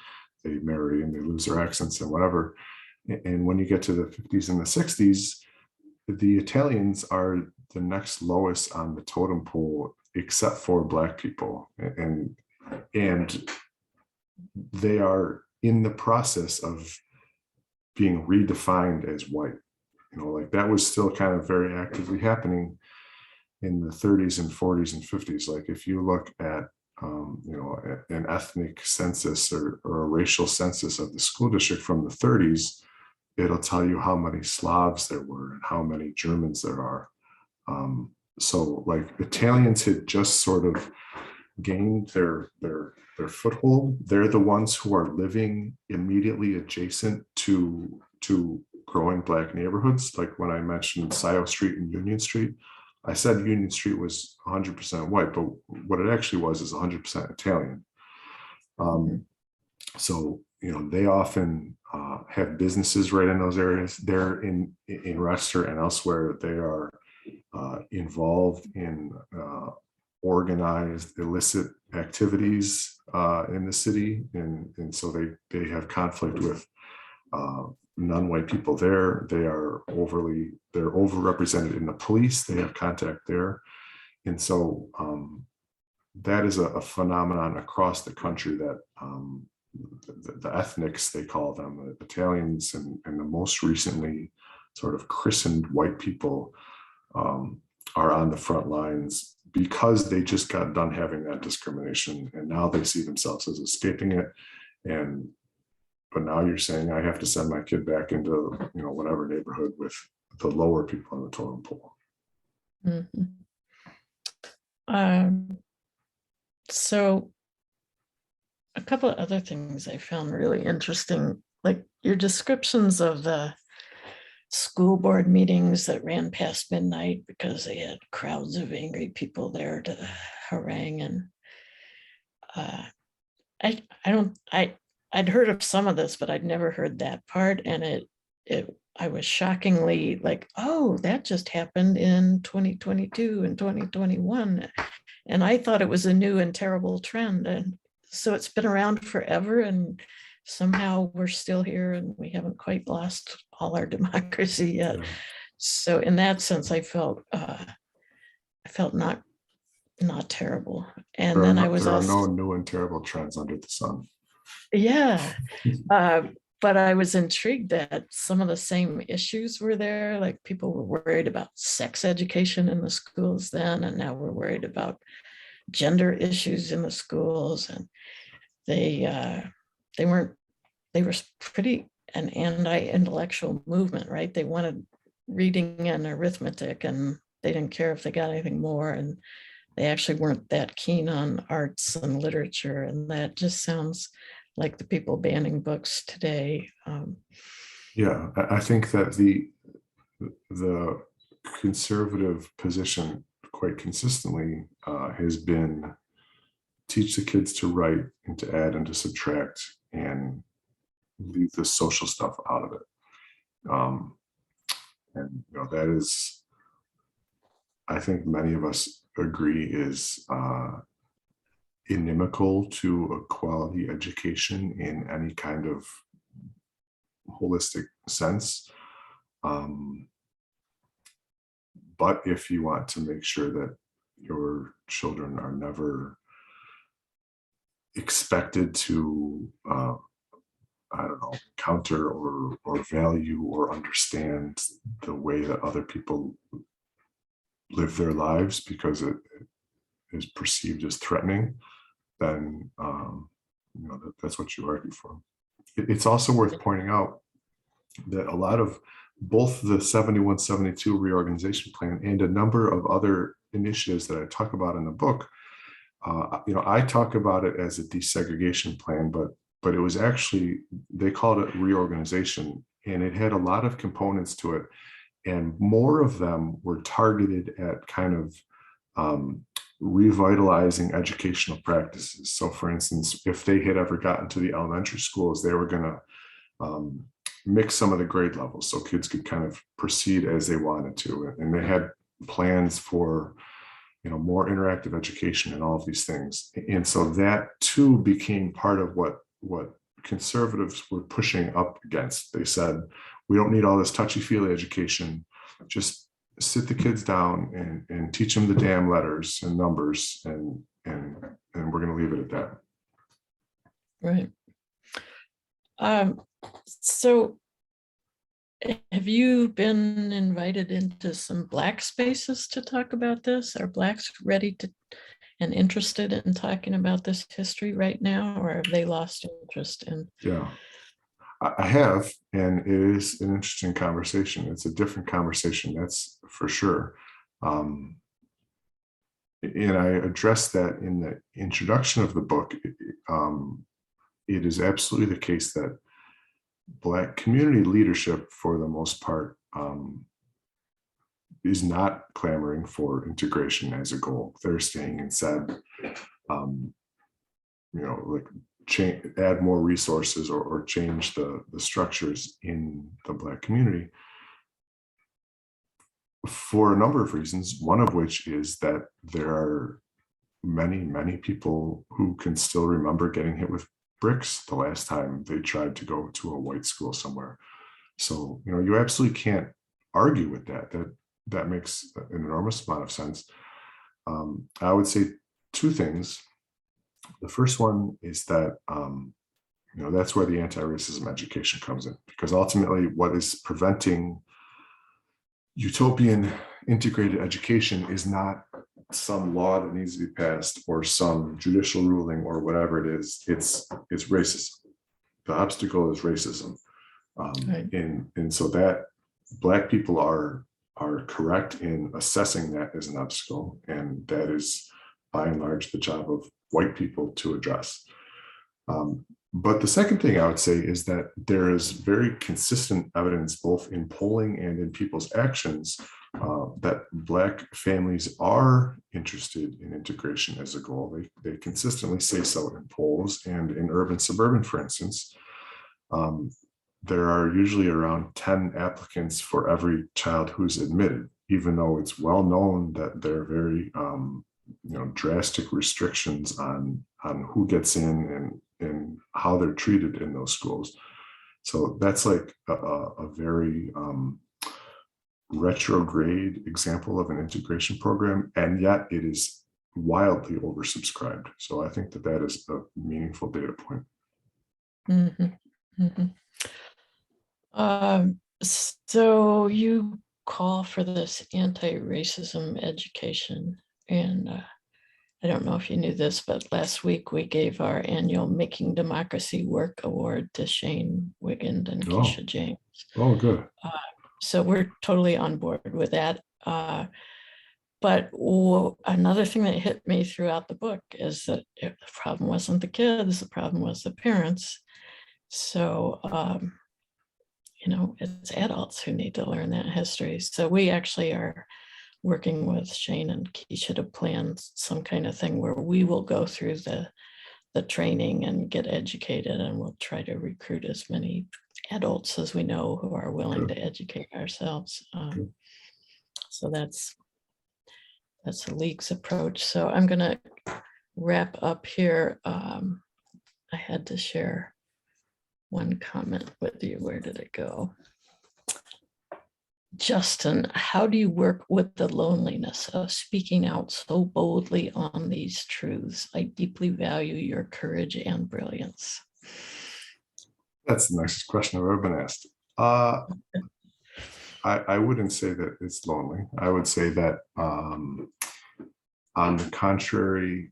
marry and they lose their accents and whatever. And when you get to the 50s and the 60s, the Italians are the next lowest on the totem pole, except for Black people. And they are in the process of being redefined as white. Like that was still kind of very actively happening in the 30s and 40s and 50s. Like if you look at an ethnic census or a racial census of the school district from the 30s, it'll tell you how many Slavs there were and how many Germans there are. So like Italians had just sort of gained their foothold. They're the ones who are living immediately adjacent to growing Black neighborhoods. Like when I mentioned Scioto Street and Union Street, I said Union Street was 100% white, but what it actually was is 100% Italian. So, they often have businesses right in those areas. They're in Rochester and elsewhere. They are involved in organized illicit activities in the city. And so they have conflict with non-white people there. They're overrepresented in the police. They have contact there. And so that is a phenomenon across the country that the ethnics, they call them, the Italians and the most recently sort of christened white people are on the front lines because they just got done having that discrimination. And now they see themselves as escaping it. But now you're saying I have to send my kid back into, whatever neighborhood with the lower people on the totem pole. So a couple of other things I found really interesting, like your descriptions of the school board meetings that ran past midnight because they had crowds of angry people there to harangue. And I'd heard of some of this, but I'd never heard that part. And I was shockingly like, oh, that just happened in 2022 and 2021. And I thought it was a new and terrible trend. And so it's been around forever, and somehow we're still here and we haven't quite lost all our democracy yet. Yeah. So in that sense, I felt not terrible. And then there are no new and terrible trends under the sun. Yeah. But I was intrigued that some of the same issues were there. Like people were worried about sex education in the schools then, and now we're worried about gender issues in the schools. And they were pretty an anti-intellectual movement, right? They wanted reading and arithmetic, and they didn't care if they got anything more. And they actually weren't that keen on arts and literature. And that just sounds like the people banning books today. Yeah, I think that the conservative position quite consistently has been teach the kids to write and to add and to subtract and leave the social stuff out of it. And that is, I think many of us agree, is inimical to a quality education in any kind of holistic sense. But if you want to make sure that your children are never expected to, I don't know, counter or value or understand the way that other people live their lives because it is perceived as threatening, then that's what you argue for. It's also worth pointing out that a lot of both the 71-72 reorganization plan and a number of other initiatives that I talk about in the book, I talk about it as a desegregation plan, but it was actually, they called it reorganization, and it had a lot of components to it, and more of them were targeted at kind of revitalizing educational practices. So for instance, if they had ever gotten to the elementary schools, they were going to mix some of the grade levels so kids could kind of proceed as they wanted to. And they had plans for, more interactive education and all of these things. And so that too became part of what conservatives were pushing up against. They said, we don't need all this touchy-feely education. Just sit the kids down and teach them the damn letters and numbers, and we're going to leave it at that. Right. So have you been invited into some Black spaces to talk about this? Are Blacks ready to and interested in talking about this history right now, or have they lost interest in? Yeah, I have, and it is an interesting conversation. It's a different conversation, that's for sure. And I addressed that in the introduction of the book. It is absolutely the case that Black community leadership, for the most part, is not clamoring for integration as a goal. They're staying instead, like add more resources or change the structures in the Black community for a number of reasons, one of which is that there are many people who can still remember getting hit with bricks the last time they tried to go to a white school somewhere. So, you absolutely can't argue with that. That makes an enormous amount of sense. I would say two things. The first one is that, that's where the anti-racism education comes in, because ultimately what is preventing utopian integrated education is not some law that needs to be passed or some judicial ruling or whatever it is. It's racism. The obstacle is racism. Right. And so that Black people are correct in assessing that as an obstacle, and that is by and large the job of white people to address. But the second thing I would say is that there is very consistent evidence, both in polling and in people's actions, that Black families are interested in integration as a goal. They consistently say so in polls, and in urban suburban, for instance, there are usually around 10 applicants for every child who's admitted, even though it's well known that there are very drastic restrictions on who gets in and how they're treated in those schools. So that's like a very retrograde example of an integration program, and yet it is wildly oversubscribed. So I think that is a meaningful data point. Mm-hmm. Mm-hmm. So you call for this anti-racism education, and I don't know if you knew this, but last week we gave our annual Making Democracy Work Award to Shane Wigand and Oh. Keisha James. Oh, good. So we're totally on board with that. But another thing that hit me throughout the book is that the problem wasn't the kids, the problem was the parents. So, it's adults who need to learn that history. So we actually are working with Shane and Keisha to plan some kind of thing where we will go through the training and get educated, and we'll try to recruit as many adults as we know who are willing to educate ourselves. So that's the league's approach. So I'm going to wrap up here. I had to share one comment with you. Where did it go? Justin, how do you work with the loneliness of speaking out so boldly on these truths? I deeply value your courage and brilliance. That's the nicest question I've ever been asked. I wouldn't say that it's lonely. I would say that on the contrary,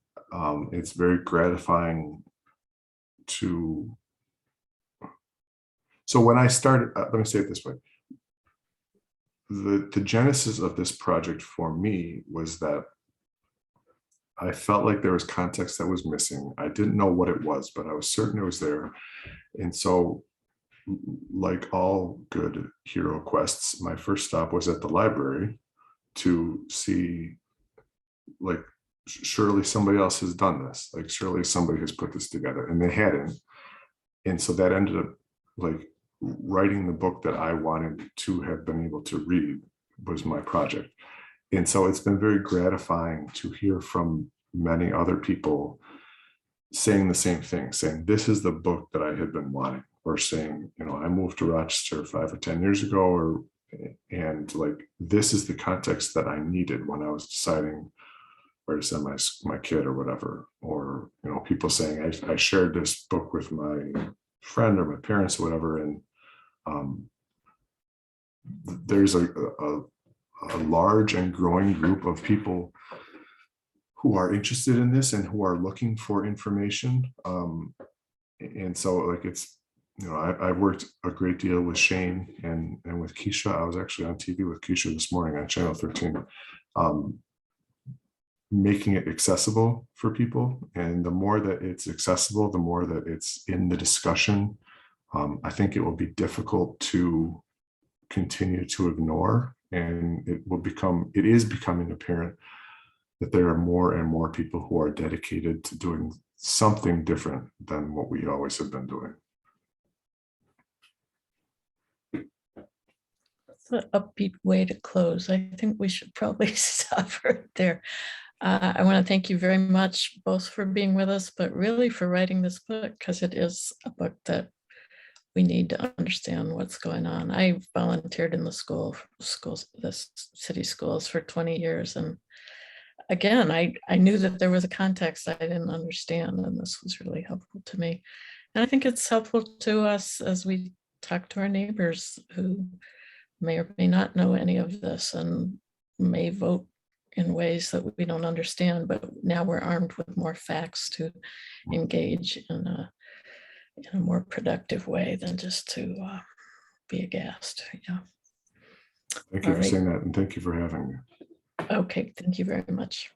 it's very gratifying to. So when I started, let me say it this way. The genesis of this project for me was that I felt like there was context that was missing. I didn't know what it was, but I was certain it was there. And so, like all good hero quests, my first stop was at the library to see, like, surely somebody else has done this. Like, surely somebody has put this together, and they hadn't. And so that ended up, like, writing the book that I wanted to have been able to read was my project. And so it's been very gratifying to hear from many other people saying the same thing, saying, this is the book that I had been wanting, or saying, I moved to Rochester 5 or 10 years ago, and like, this is the context that I needed when I was deciding where to send my kid or whatever. Or, people saying, I shared this book with my friend or my parents or whatever, and there's a large and growing group of people who are interested in this and who are looking for information. And so, like, it's, I've worked a great deal with Shane and with Keisha. I was actually on TV with Keisha this morning on Channel 13, making it accessible for people. And the more that it's accessible, the more that it's in the discussion, I think it will be difficult to continue to ignore. And it is becoming apparent that there are more and more people who are dedicated to doing something different than what we always have been doing. That's an upbeat way to close. I think we should probably stop right there. I want to thank you very much, both for being with us, but really for writing this book, because it is a book that we need to understand what's going on. I volunteered in the schools, the city schools, for 20 years. And again, I knew that there was a context I didn't understand, and this was really helpful to me. And I think it's helpful to us as we talk to our neighbors who may or may not know any of this and may vote in ways that we don't understand, but now we're armed with more facts to engage in a more productive way than just to be aghast. Yeah. Thank you for saying that, and thank you for having me. Okay, thank you very much.